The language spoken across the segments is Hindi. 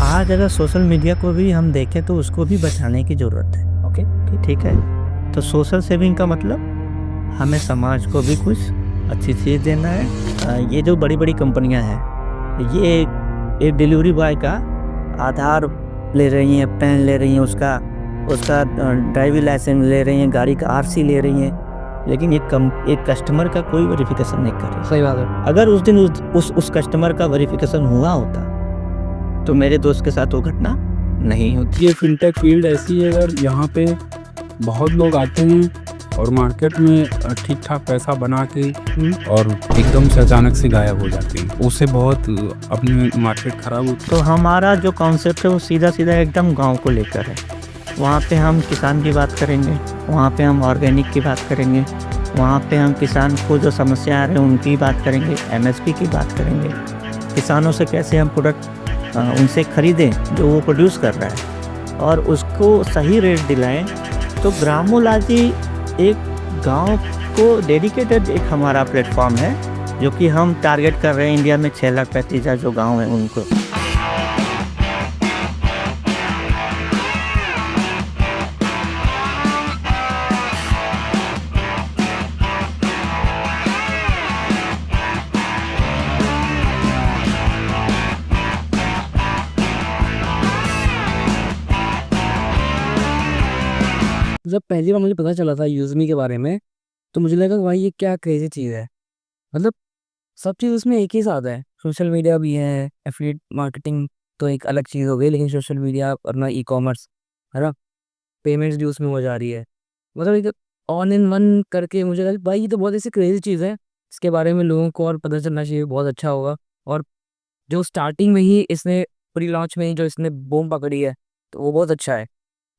आज अगर सोशल मीडिया को भी हम देखें तो उसको भी बचाने की ज़रूरत है। ओके, ठीक है। तो सोशल सेविंग का मतलब हमें समाज को भी कुछ अच्छी चीज़ देना है। ये जो बड़ी-बड़ी कंपनियां हैं, ये एक डिलीवरी बॉय का आधार ले रही हैं, पैन ले रही हैं, उसका उसका ड्राइविंग लाइसेंस ले रही हैं, गाड़ी का आरसी ले रही हैं, लेकिन एक कस्टमर का कोई वेरिफिकेशन नहीं कर रही। सही बात है। अगर उस दिन उस कस्टमर का वेरिफिकेशन हुआ होता तो मेरे दोस्त के साथ वो घटना नहीं होती। ये फिनटेक फील्ड ऐसी है, अगर यहाँ पे बहुत लोग आते हैं और मार्केट में ठीक ठाक पैसा बना के और एकदम से अचानक से गायब हो जाते हैं, उससे बहुत अपनी मार्केट खराब होती तो हमारा जो कॉन्सेप्ट है वो सीधा सीधा एकदम गांव को लेकर है। वहाँ पे हम किसान की बात करेंगे, वहाँ पे हम ऑर्गेनिक की बात करेंगे, वहाँ पे हम किसान को जो समस्या आ रही है उनकी बात करेंगे, एमएसपी की बात करेंगे, किसानों से कैसे हम प्रोडक्ट उनसे ख़रीदें जो वो प्रोड्यूस कर रहा है और उसको सही रेट दिलाएं। तो ग्रामोलॉजी एक गांव को डेडिकेटेड एक हमारा प्लेटफॉर्म है जो कि हम टारगेट कर रहे हैं इंडिया में 6,35,000 जो गांव हैं उनको। जब पहली बार मुझे पता चला था यूज़मी के बारे में, तो मुझे लगा भाई ये क्या क्रेज़ी चीज़ है। मतलब सब चीज़ उसमें एक ही साथ है। सोशल मीडिया भी है, एफ़िलिएट मार्केटिंग तो एक अलग चीज़ हो गई, लेकिन सोशल मीडिया अपना ई-कॉमर्स, है ना? पेमेंट्स भी उसमें हो जा रही है। मतलब एक ऑल इन वन करके मुझे लगा भाई ये तो बहुत ऐसी क्रेज़ी चीज़ है, इसके बारे में लोगों को और पता चलना चाहिए, बहुत अच्छा होगा। और जो स्टार्टिंग में ही इसने प्री लॉन्च में ही जो इसने बूम पकड़ी है, तो वो बहुत अच्छा है।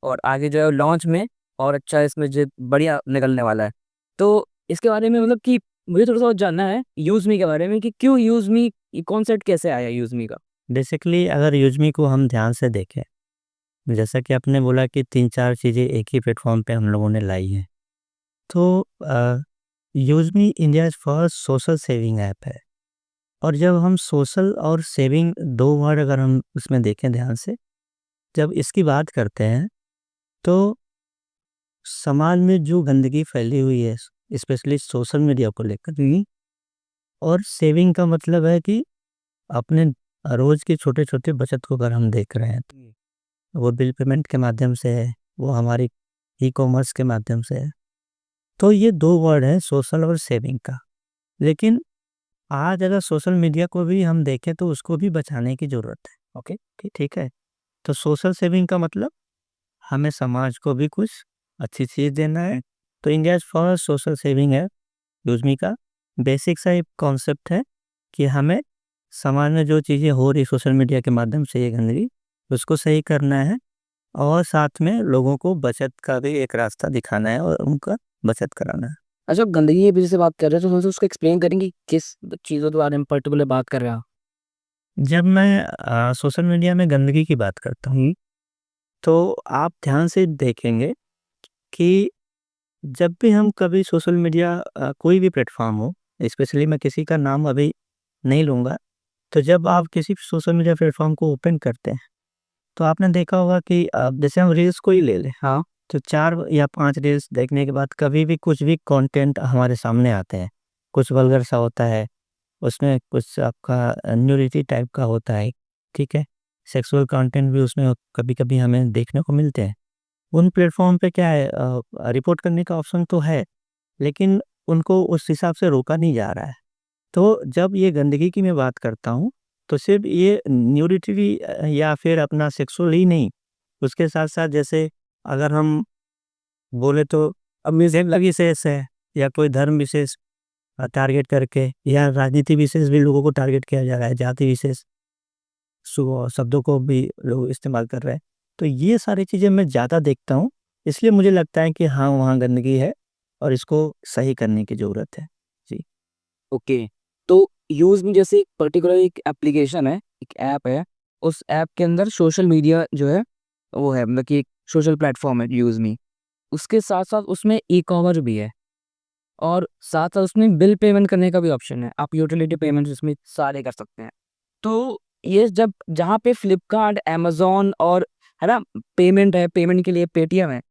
और आगे जो है लॉन्च में और अच्छा इसमें जो बढ़िया निकलने वाला है। तो इसके बारे में मतलब कि मुझे थोड़ा-सा और जानना है यूज़मी के बारे में कि क्यों यूज़मी, ये कॉन्सेप्ट कैसे आया यूज़मी का? बेसिकली अगर यूज़मी को हम ध्यान से देखें, जैसा कि आपने बोला कि 3-4 चीज़ें एक ही प्लेटफॉर्म पे हम लोगों ने लाई हैं। तो यूज़मी India's first social saving app है। और जब हम सोशल और सेविंग 2 वर्ड अगर हम उसमें देखें ध्यान से, जब इसकी बात करते हैं तो समाज में जो गंदगी फैली हुई है, स्पेशली सोशल मीडिया को लेकर ही, और सेविंग का मतलब है कि अपने रोज़ के छोटे-छोटे बचत को अगर हम देख रहे हैं, तो वो बिल पेमेंट के माध्यम से है, वो हमारी ई-कॉमर्स के माध्यम से है। तो ये 2 वर्ड हैं सोशल और सेविंग का। लेकिन आज अगर सोशल मीडिया को भी हम देखें तो उसको भी बचाने की ज़रूरत है। ओके, ठीक है। तो सोशल सेविंग का मतलब हमें समाज को भी कुछ अच्छी चीज़ देना है। तो इंडियाज़ फर्स्ट सोशल सेविंग है यूज़मी का। बेसिक सा एक कॉन्सेप्ट है कि हमें समाज में जो चीज़ें हो रही सोशल मीडिया के माध्यम से ये गंदगी, उसको सही करना है और साथ में लोगों को बचत का भी एक रास्ता दिखाना है और उनका बचत कराना है। अच्छा, गंदगी की वजह से बात कर रहे हैं तो थोड़ा-सा उसको एक्सप्लेन करेंगे किस चीज़ों के बारे में पर्टिकुलर बात कर रहे हैं आप? जब मैं सोशल मीडिया में गंदगी की बात करता हूँ, तो आप ध्यान से देखेंगे कि जब भी हम कभी सोशल मीडिया कोई भी प्लेटफ़ॉर्म हो, स्पेशली मैं किसी का नाम अभी नहीं लूँगा, तो जब आप किसी सोशल मीडिया प्लेटफ़ॉर्म को ओपन करते हैं, तो आपने देखा होगा कि जैसे हम रील्स को ही ले लें, हाँ। तो 4 या 5 रील्स देखने के बाद कभी भी कुछ भी कंटेंट हमारे सामने आते हैं। कुछ वल्गर सा होता है, उसमें कुछ आपका न्यूडिटी टाइप का होता है, ठीक है? सेक्सुअल कंटेंट भी उसमें कभी-कभी हमें देखने को मिलते हैं। उन प्लेटफ़ॉर्म पे क्या है, रिपोर्ट करने का ऑप्शन तो है, लेकिन उनको उस हिसाब से रोका नहीं जा रहा है। तो जब ये गंदगी की मैं बात करता हूँ, तो सिर्फ़ ये न्यूडिटी या फिर अपना सेक्सुअल ही नहीं, उसके साथ-साथ जैसे अगर हम बोले तो अब म्यूज़िक विशेष है या कोई धर्म विशेष टारगेट करके या राजनीति विशेष भी लोगों को टारगेट किया जा रहा है, जाति विशेष शब्दों को भी लोग इस्तेमाल कर रहे हैं। तो ये सारी चीज़ें मैं ज़्यादा देखता हूँ, इसलिए मुझे लगता है कि हाँ, वहाँ गंदगी है और इसको सही करने की ज़रूरत है। जी। ओके। तो यूज़मी जैसे एक पर्टिकुलर एक एप्लीकेशन है, एक ऐप है, उस ऐप के अंदर सोशल मीडिया जो है, वो है मतलब कि एक सोशल प्लेटफ़ॉर्म है यूज़मी। उसके साथ-साथ उसमें ई-कॉमर्स भी है और साथ-साथ उसमें बिल पेमेंट करने का भी ऑप्शन है। आप यूटिलिटी पेमेंट्स उसमें सारे कर सकते हैं। तो ये जब जहाँ पे फ्लिपकार्ट, अमेज़न और है ना पेमेंट है, पेमेंट के लिए पेटीएम है,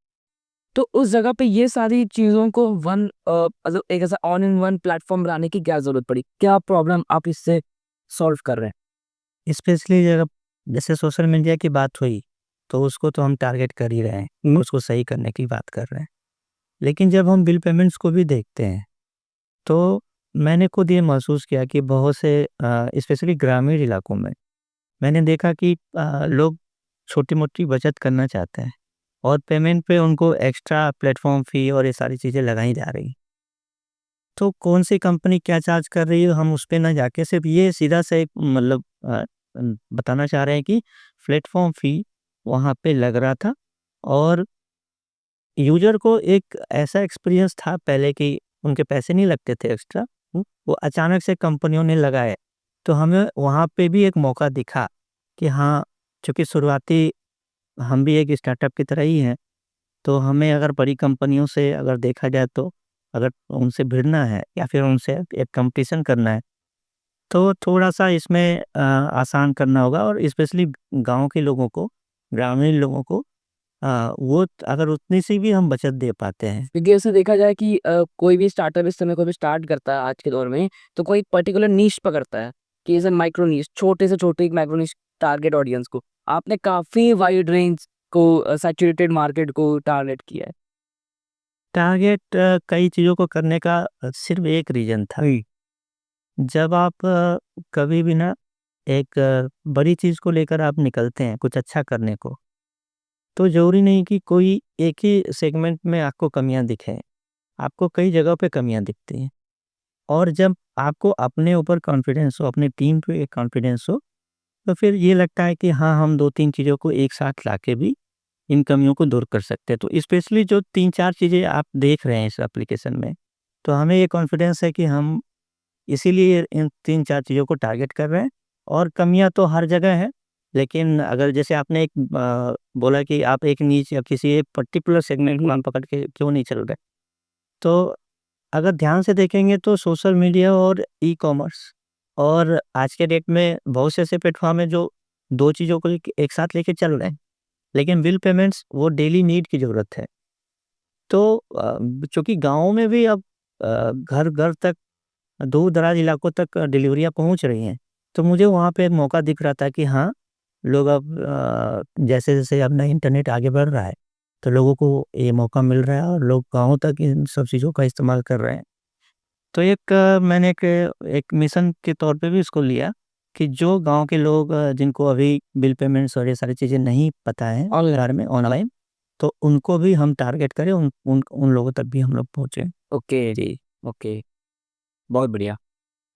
तो उस जगह पे ये सारी चीज़ों को मतलब एक ऐसा ऑल इन वन प्लेटफ़ॉर्म बनाने की क्या ज़रूरत पड़ी? क्या प्रॉब्लम आप इससे सॉल्व कर रहे हैं? स्पेशली जब जैसे सोशल मीडिया की बात हुई, तो उसको तो हम टारगेट कर ही रहे हैं, उसको सही करने की बात कर रहे हैं। लेकिन जब हम बिल पेमेंट्स को भी देखते हैं, तो मैंने खुद ये महसूस किया कि बहुत से स्पेशली ग्रामीण इलाकों में मैंने देखा कि लोग छोटी-मोटी बचत करना चाहते हैं और पेमेंट पे उनको एक्स्ट्रा प्लेटफ़ॉर्म फ़ी और ये सारी चीज़ें लगाई जा रही हैं। तो कौन-सी कंपनी क्या चार्ज कर रही है, हम उस पे ना जाके सिर्फ़ ये सीधा सा एक मतलब बताना चाह रहे हैं कि प्लेटफ़ॉर्म फ़ी वहाँ पे लग रहा था और यूज़र को एक ऐसा एक्सपीरियंस था पहले कि उनके पैसे नहीं लगते थे एक्स्ट्रा, वो अचानक से कंपनियों ने लगाए। तो हमें वहाँ पे भी एक मौका दिखा कि हाँ, चूँकि शुरुआती हम भी एक स्टार्टअप की तरह ही हैं, तो हमें अगर बड़ी कंपनियों से अगर देखा जाए तो अगर उनसे भिड़ना है या फिर उनसे एक कॉम्पिटिशन करना है, तो थोड़ा-सा इसमें आसान करना होगा और स्पेशली गाँव के लोगों को, ग्रामीण लोगों को वो अगर उतनी सी भी हम बचत दे पाते हैं। क्योंकि ऐसे देखा जाए कि कोई भी स्टार्टअप इस समय कोई भी स्टार्ट करता है आज के दौर में, तो कोई पर्टिकुलर नीश पकड़ता है कि एज़ अ माइक्रो नीश, छोटे से छोटे एक माइक्रो नीश टारगेट ऑडियंस को। आपने काफ़ी वाइड रेंज को सैचुरेटेड मार्केट को टारगेट किया है। टारगेट कई चीज़ों को करने का सिर्फ़ एक रीज़न था। जब आप कभी भी ना एक बड़ी चीज़ को लेकर आप निकलते हैं कुछ अच्छा करने को, तो ज़रूरी नहीं कि कोई एक ही सेगमेंट में आपको कमियाँ दिखें, आपको कई जगह पे कमियाँ दिखती हैं। और जब आपको अपने ऊपर कॉन्फिडेंस हो, अपनी टीम पे कॉन्फिडेंस हो, तो फिर ये लगता है कि हाँ, हम 2-3 चीज़ों को एक साथ लाके भी इन कमियों को दूर कर सकते हैं। तो स्पेशली जो 3-4 चीज़ें आप देख रहे हैं इस एप्लीकेशन में, तो हमें ये कॉन्फिडेंस है कि हम इसीलिए इन 3-4 चीज़ों को टारगेट कर रहे हैं और कमियाँ तो हर जगह हैं। लेकिन अगर जैसे आपने एक बोला कि आप एक नीच या किसी एक पर्टिकुलर सेगमेंट को हम पकड़ के क्यों नहीं चल रहे? तो अगर ध्यान से देखेंगे तो सोशल मीडिया और ई-कॉमर्स और आज के डेट में बहुत से ऐसे प्लेटफ़ॉर्म हैं जो 2 चीज़ों को एक साथ लेके चल रहे हैं। लेकिन बिल पेमेंट्स वो डेली नीड की ज़रूरत है। तो चूँकि गाँव में भी अब घर-घर तक दूर-दराज इलाकों तक डिलीवरियाँ पहुँच रही हैं। तो मुझे वहाँ पे एक मौका दिख रहा था कि हाँ, लोग अब जैसे-जैसे अपना इंटरनेट आगे बढ़ रहा है, तो लोगों को ये मौका मिल रहा है और लोग गाँव तक इन सब चीज़ों का इस्तेमाल कर रहे हैं। तो मैंने एक मिशन के तौर पे भी इसको लिया कि जो गाँव के लोग जिनको अभी बिल पेमेंट्स और ये सारी चीज़ें नहीं पता है बारे में ऑनलाइन, तो उनको भी हम टारगेट करें, उन लोगों तक भी हम लोग पहुँचे। ओके जी, ओके, बहुत बढ़िया।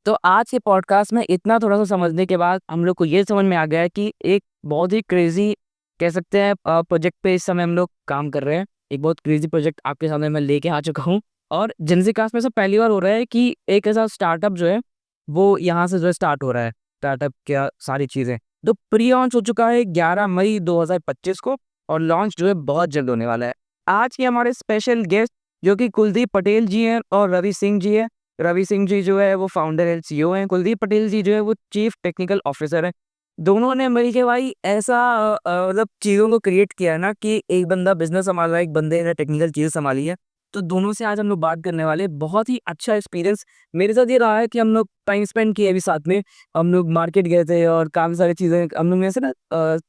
तो आज के पॉडकास्ट में इतना थोड़ा-सा समझने के बाद हम लोग को ये समझ में आ गया है कि एक बहुत ही क्रेज़ी कह सकते हैं प्रोजेक्ट पे इस समय हम लोग काम कर रहे हैं। एक बहुत क्रेज़ी प्रोजेक्ट आपके सामने मैं लेके आ चुका हूँ और जेनज़ी कास्ट में ऐसा पहली बार हो रहा है कि एक ऐसा स्टार्टअप जो है, वो यहाँ से जो है स्टार्ट हो रहा है। स्टार्टअप क्या सारी चीज़ें। तो प्री लॉन्च हो चुका है 11 मई 2025 को और लॉन्च जो है बहुत जल्द होने वाला है। आज के हमारे स्पेशल गेस्ट जो कि कुलदीप पटेल जी हैं और रवि सिंह जी हैं। रवि सिंह जी जो है वो फाउंडर एंड सीईओ हैं, कुलदीप पटेल जी जो है वो चीफ टेक्निकल ऑफिसर हैं। दोनों ने मिल के भाई ऐसा मतलब चीज़ों को क्रिएट किया है ना कि एक बंदा बिज़नेस सँभाल रहा है, एक बंदे ने टेक्निकल चीज़ें सँभाली है। तो दोनों से आज हम लोग बात करने वाले हैं। बहुत ही अच्छा एक्सपीरियंस मेरे साथ ये रहा है कि हम लोग टाइम स्पेंड किए अभी साथ में। हम लोग मार्केट गए थे और काफ़ी सारी चीज़ें हम लोग ने ऐसे ना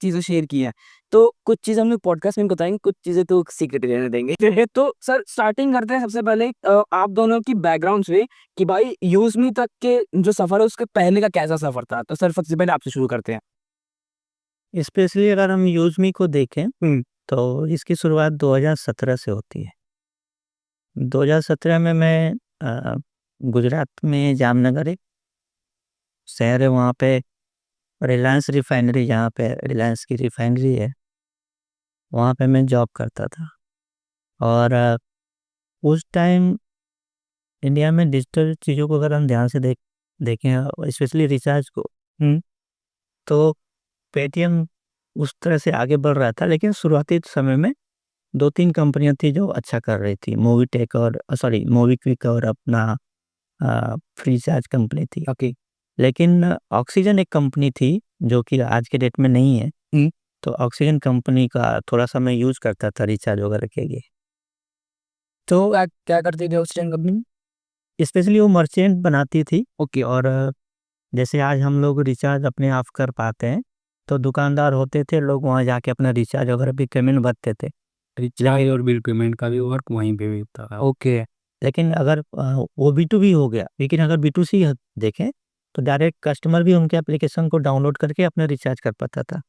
चीज़ें शेयर की हैं। तो कुछ चीज़ें हम लोग पॉडकास्ट में बताएँगे, कुछ चीज़ें तो सीक्रेट रहने देंगे। तो सर स्टार्टिंग करते हैं सबसे पहले आप दोनों की बैकग्राउंड से कि भाई यूज़मी तक के जो सफ़र है उसके पहले का कैसा सफ़र था? तो सर सबसे पहले आपसे शुरू करते हैं। स्पेशली अगर हम यूज़मी को देखें, तो इसकी शुरुआत 2017 से होती है। 2017 में मैं गुजरात में जामनगर एक शहर है, वहाँ पे रिलायंस रिफाइनरी, जहाँ पे रिलायंस की रिफाइनरी है, वहाँ पे मैं जॉब करता था। और उस टाइम इंडिया में डिजिटल चीज़ों को अगर हम ध्यान से देखें स्पेशली रिचार्ज को, तो पेटीएम उस तरह से आगे बढ़ रहा था, लेकिन शुरुआती समय में 2-3 कंपनियाँ थी जो अच्छा कर रही थी। मोवीटेक और मोबीक्विक और अपना फ्रीचार्ज कंपनी थी। ओके। लेकिन ऑक्सीजन एक कंपनी थी जो कि आज के डेट में नहीं है। हुँ। तो ऑक्सीजन कंपनी का थोड़ा-सा मैं यूज़ करता था रिचार्ज वगैरह के लिए। तो आप क्या करते थे ऑक्सीजन कंपनी में? स्पेशली वो मर्चेंट बनाती थी ओके। और जैसे आज हम लोग रिचार्ज अपने आप कर पाते हैं, तो दुकानदार होते थे, लोग वहाँ जाके अपना रिचार्ज वगैरह भी पेमेंट भरते थे। रिचार्ज और बिल पेमेंट का भी वर्क वहीं पे भी होता है। ओके। लेकिन अगर वो B2B हो गया, लेकिन अगर B2C देखें, तो डायरेक्ट कस्टमर भी उनके एप्लीकेशन को डाउनलोड करके अपना रिचार्ज कर पाता था।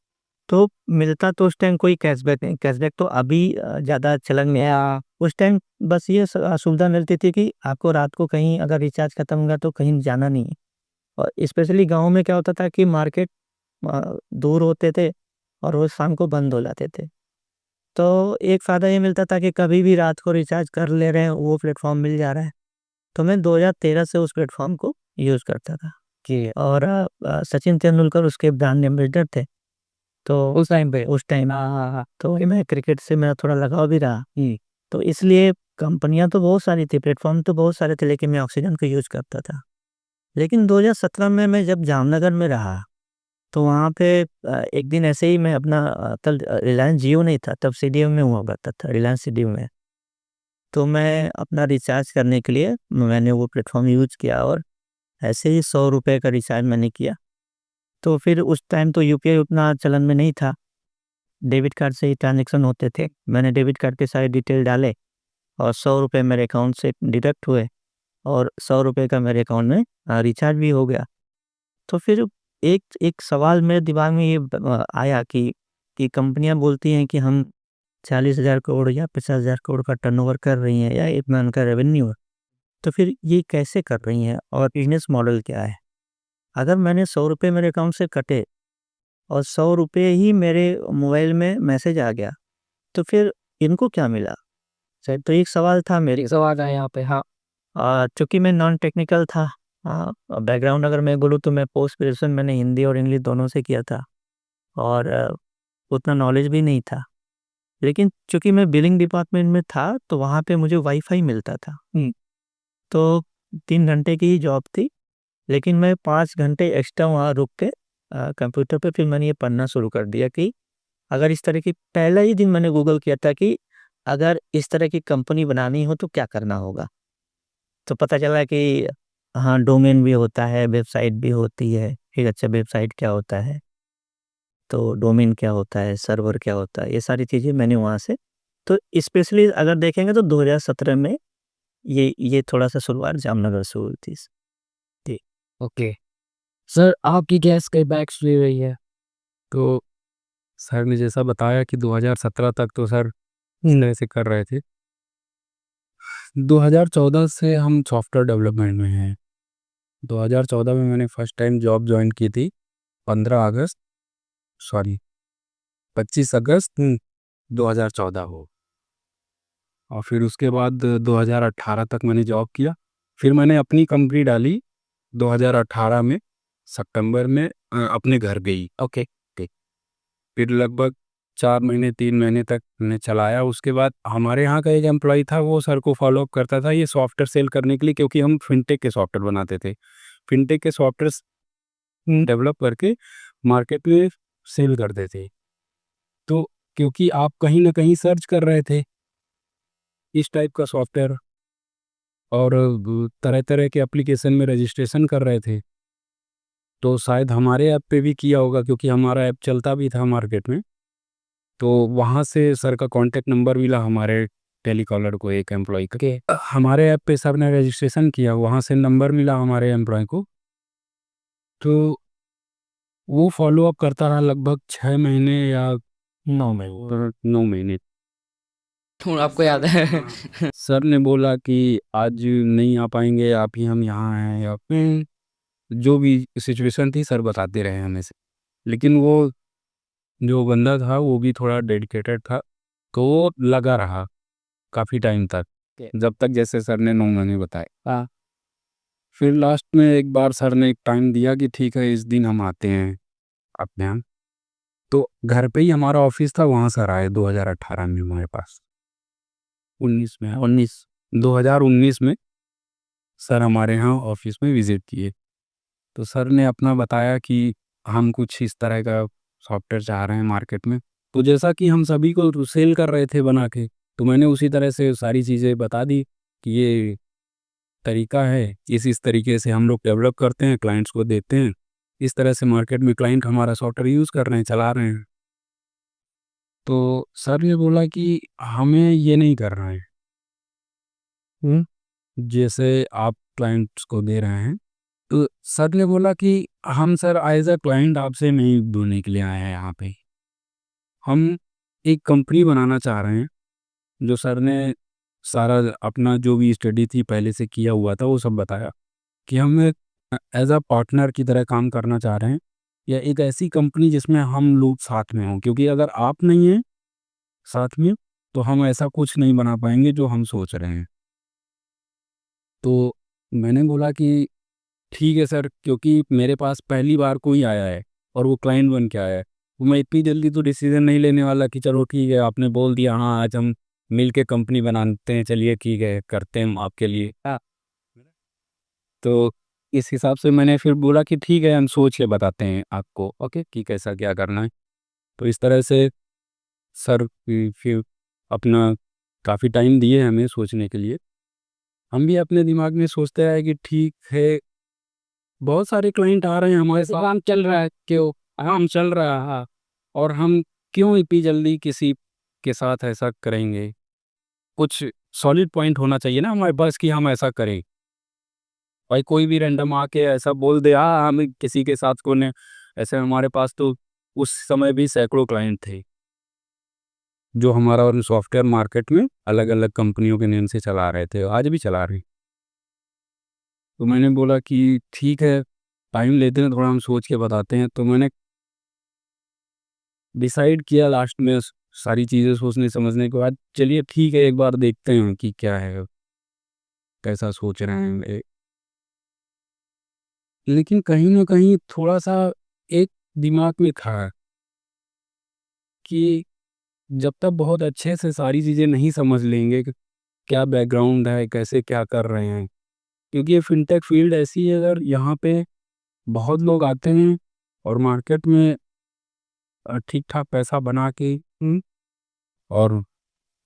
तो मिलता तो उस टाइम कोई कैशबैक नहीं, कैशबैक तो अभी ज़्यादा चलन में है। उस टाइम बस ये सुविधा मिलती थी कि आपको रात को कहीं अगर रिचार्ज खत्म हो गया तो कहीं जाना नहीं है। और स्पेशली गाँव में क्या होता था कि मार्केट दूर होते थे और वो शाम को बंद हो जाते थे। तो एक फ़ायदा ये मिलता था कि कभी भी रात को रिचार्ज कर ले रहे हैं, वो प्लेटफ़ॉर्म मिल जा रहा है। तो मैं 2013 से उस प्लेटफ़ॉर्म को यूज़ करता था कि और सचिन तेंदुलकर उसके ब्रांड एम्बेसडर थे। तो उस टाइम पे? उस टाइम हाँ, हाँ, हाँ। तो ये मैं क्रिकेट से मेरा थोड़ा लगाव भी रहा। हुँ। तो इसलिए कंपनियाँ तो बहुत सारी थी, प्लेटफ़ॉर्म तो बहुत सारे थे, लेकिन मैं ऑक्सीजन को यूज़ करता था। लेकिन 2017 में मैं जब जामनगर में रहा, तो वहाँ पे एक दिन ऐसे ही मैं अपना तब रिलायंस जियो नहीं था, तब सीडीएम में हुआ करता था, रिलायंस सीडीएम में। तो मैं अपना रिचार्ज करने के लिए मैंने वो प्लेटफ़ॉर्म यूज़ किया और ऐसे ही ₹100 का रिचार्ज मैंने किया। तो फिर उस टाइम तो यूपीआई उतना चलन में नहीं था, डेबिट कार्ड से ही ट्रांज़ैक्शन होते थे। मैंने डेबिट कार्ड के सारे डिटेल डाले और ₹100 मेरे अकाउंट से डिडक्ट हुए और ₹100 का मेरे अकाउंट में रिचार्ज भी हो गया। तो फिर एक एक सवाल मेरे दिमाग में ये आया कि कंपनियाँ बोलती हैं कि हम 40,000 करोड़ या 50,000 करोड़ का टर्नओवर कर रही हैं या इतना उनका रेवेन्यू है। तो फिर ये कैसे कर रही हैं और बिज़नेस मॉडल क्या है? अगर मैंने ₹100 मेरे अकाउंट से कटे और ₹100 ही मेरे मोबाइल में मैसेज आ गया, तो फिर इनको क्या मिला? शायद तो एक सवाल था मेरे एक सवाल है यहाँ पे, हाँ। चूँकि मैं नॉन टेक्निकल था, बैकग्राउंड अगर मैं बोलूँ तो मैं पोस्ट ग्रेजुएशन मैंने हिंदी और इंग्लिश दोनों से किया था और उतना नॉलेज भी नहीं था। लेकिन चूँकि मैं बिलिंग डिपार्टमेंट में था, तो वहाँ पे मुझे वाईफ़ाई मिलता था। हुँ। तो 3 घंटे की ही जॉब थी, लेकिन मैं 5 घंटे एक्स्ट्रा वहाँ रुक के कंप्यूटर पे फिर मैंने ये पढ़ना शुरू कर दिया कि अगर इस तरह की पहला ही दिन मैंने गूगल किया था कि अगर इस तरह की कंपनी बनानी हो तो क्या करना होगा? तो पता चला कि हाँ, डोमेन भी होता है, वेबसाइट भी होती है। फिर अच्छा वेबसाइट क्या होता है? तो डोमेन क्या होता है? सर्वर क्या होता है? ये सारी चीज़ें मैंने वहाँ से तो स्पेशली अगर देखेंगे तो 2017 में ये थोड़ा-सा शुरुआत जामनगर से हुई थी। जी। ओके। सर आपकी क्या इसके बैक स्टोरी रही है? तो सर ने जैसा बताया कि 2017 तक तो सर इस तरह से कर रहे थे। 2014 से हम सॉफ्टवेयर डेवलपमेंट में हैं। 2014 में मैंने फर्स्ट टाइम जॉब जॉइन की थी 15 अगस्त सॉरी 25 अगस्त 2014 को। और फिर उसके बाद 2018 तक मैंने जॉब किया। फिर मैंने अपनी कंपनी डाली 2018 में सितंबर में अपने घर गई। ओके। फिर लगभग 4 महीने 3 महीने तक मैंने चलाया। उसके बाद हमारे यहाँ का एक एम्प्लॉयी था, वो सर को फ़ॉलो अप करता था ये सॉफ्टवेयर सेल करने के लिए, क्योंकि हम फिनटेक के सॉफ्टवेयर बनाते थे। फिनटेक के सॉफ्टवेयर डेवलप करके मार्केट में सेल करते थे। तो क्योंकि आप कहीं न कहीं सर्च कर रहे थे इस टाइप का सॉफ्टवेयर और तरह-तरह के एप्लीकेशन में रजिस्ट्रेशन कर रहे थे। तो शायद हमारे ऐप पे भी किया होगा, क्योंकि हमारा ऐप चलता भी था मार्केट में। तो वहाँ से सर का कॉन्टैक्ट नंबर मिला हमारे टेलीकॉलर को, एक एम्प्लॉयी का। ओके। हमारे ऐप पे सर ने रजिस्ट्रेशन किया, वहाँ से नंबर मिला हमारे एम्प्लॉयी को। तो वो फ़ॉलो अप करता रहा लगभग 6 महीने या 9 महीने। 9 महीने। आपको याद है? सर ने बोला कि आज नहीं आ पाएँगे आप ही, हम यहाँ हैं, या फिर जो भी सिचुएशन थी सर बताते रहे हमें से। लेकिन वो जो बंदा था वो भी थोड़ा डेडिकेटेड था, तो वो लगा रहा काफ़ी टाइम तक, ओके। जब तक जैसे सर ने 9 महीने बताए। हाँ। फिर लास्ट में एक बार सर ने एक टाइम दिया कि ठीक है इस दिन हम आते हैं आपके यहाँ। तो घर पे ही हमारा ऑफ़िस था, वहाँ सर आए 2018 में हमारे पास। 19 में 2019 में सर हमारे यहाँ ऑफ़िस में विज़िट किए। तो सर ने अपना बताया कि हम कुछ इस तरह का सॉफ्टवेयर चाह रहे हैं मार्केट में। तो जैसा कि हम सभी को सेल कर रहे थे बना के, तो मैंने उसी तरह से सारी चीज़ें बता दी कि ये तरीका है, इस तरीके से हम लोग डेवलप करते हैं, क्लाइंट्स को देते हैं। इस तरह से मार्केट में क्लाइंट हमारा सॉफ्टवेयर यूज़ कर रहे हैं, चला रहे हैं। तो सर ने बोला कि हमें ये नहीं करना है। जैसे आप क्लाइंट्स को दे रहे हैं, तो सर ने बोला कि हम सर एज़ अ क्लाइंट आपसे नहीं जुड़ने के लिए आए हैं यहाँ पे। हम एक कंपनी बनाना चाह रहे हैं, जो सर ने सारा अपना जो भी स्टडी थी पहले से किया हुआ था वो सब बताया कि हम एज़ अ पार्टनर की तरह काम करना चाह रहे हैं, या एक ऐसी कंपनी जिसमें हम लोग साथ में हों। क्योंकि अगर आप नहीं हैं साथ में, तो हम ऐसा कुछ नहीं बना पाएँगे जो हम सोच रहे हैं। तो मैंने बोला कि ठीक है सर, क्योंकि मेरे पास पहली बार कोई आया है और वो क्लाइंट बन के आया है, तो मैं इतनी जल्दी तो डिसीज़न नहीं लेने वाला कि चलो ठीक है, आपने बोल दिया, हाँ, आज हम मिल के कंपनी बनाते हैं, चलिए ठीक है, करते हैं हम आपके लिए। तो इस हिसाब से मैंने फिर बोला कि ठीक है, हम सोच के बताते हैं आपको, ओके, कि कैसा क्या करना है। तो इस तरह से सर फिर अपना काफ़ी टाइम दिए हमें सोचने के लिए। हम भी अपने दिमाग में सोचते रहे कि ठीक है, बहुत सारे क्लाइंट आ रहे हैं हमारे साथ, काम चल रहा है, क्यों काम चल रहा है, हाँ, और हम क्यों इतनी जल्दी किसी के साथ ऐसा करेंगे। कुछ सॉलिड पॉइंट होना चाहिए ना हमारे पास कि हम ऐसा करें। भाई कोई भी रैंडम आके ऐसा बोल दे, हाँ हम किसी के साथ को ने ऐसे, हमारे पास तो उस समय भी सैकड़ों क्लाइंट थे जो हमारा और सॉफ्टवेयर मार्केट में अलग अलग कंपनियों के नेम से चला रहे थे, आज भी चला रहे हैं। तो मैंने बोला कि ठीक है, टाइम लेते हैं थोड़ा, हम सोच के बताते हैं। तो मैंने डिसाइड किया लास्ट में, सारी चीज़ें सोचने समझने के बाद, चलिए ठीक है, एक बार देखते हैं कि क्या है, कैसा सोच रहे हैं। लेकिन कहीं न कहीं थोड़ा-सा एक दिमाग में था कि जब तक बहुत अच्छे से सारी चीज़ें नहीं समझ लेंगे कि क्या बैकग्राउंड है, कैसे क्या कर रहे हैं। क्योंकि ये फ़िनटेक फ़ील्ड ऐसी है, अगर यहाँ पे बहुत लोग आते हैं और मार्केट में ठीक-ठाक पैसा बना के और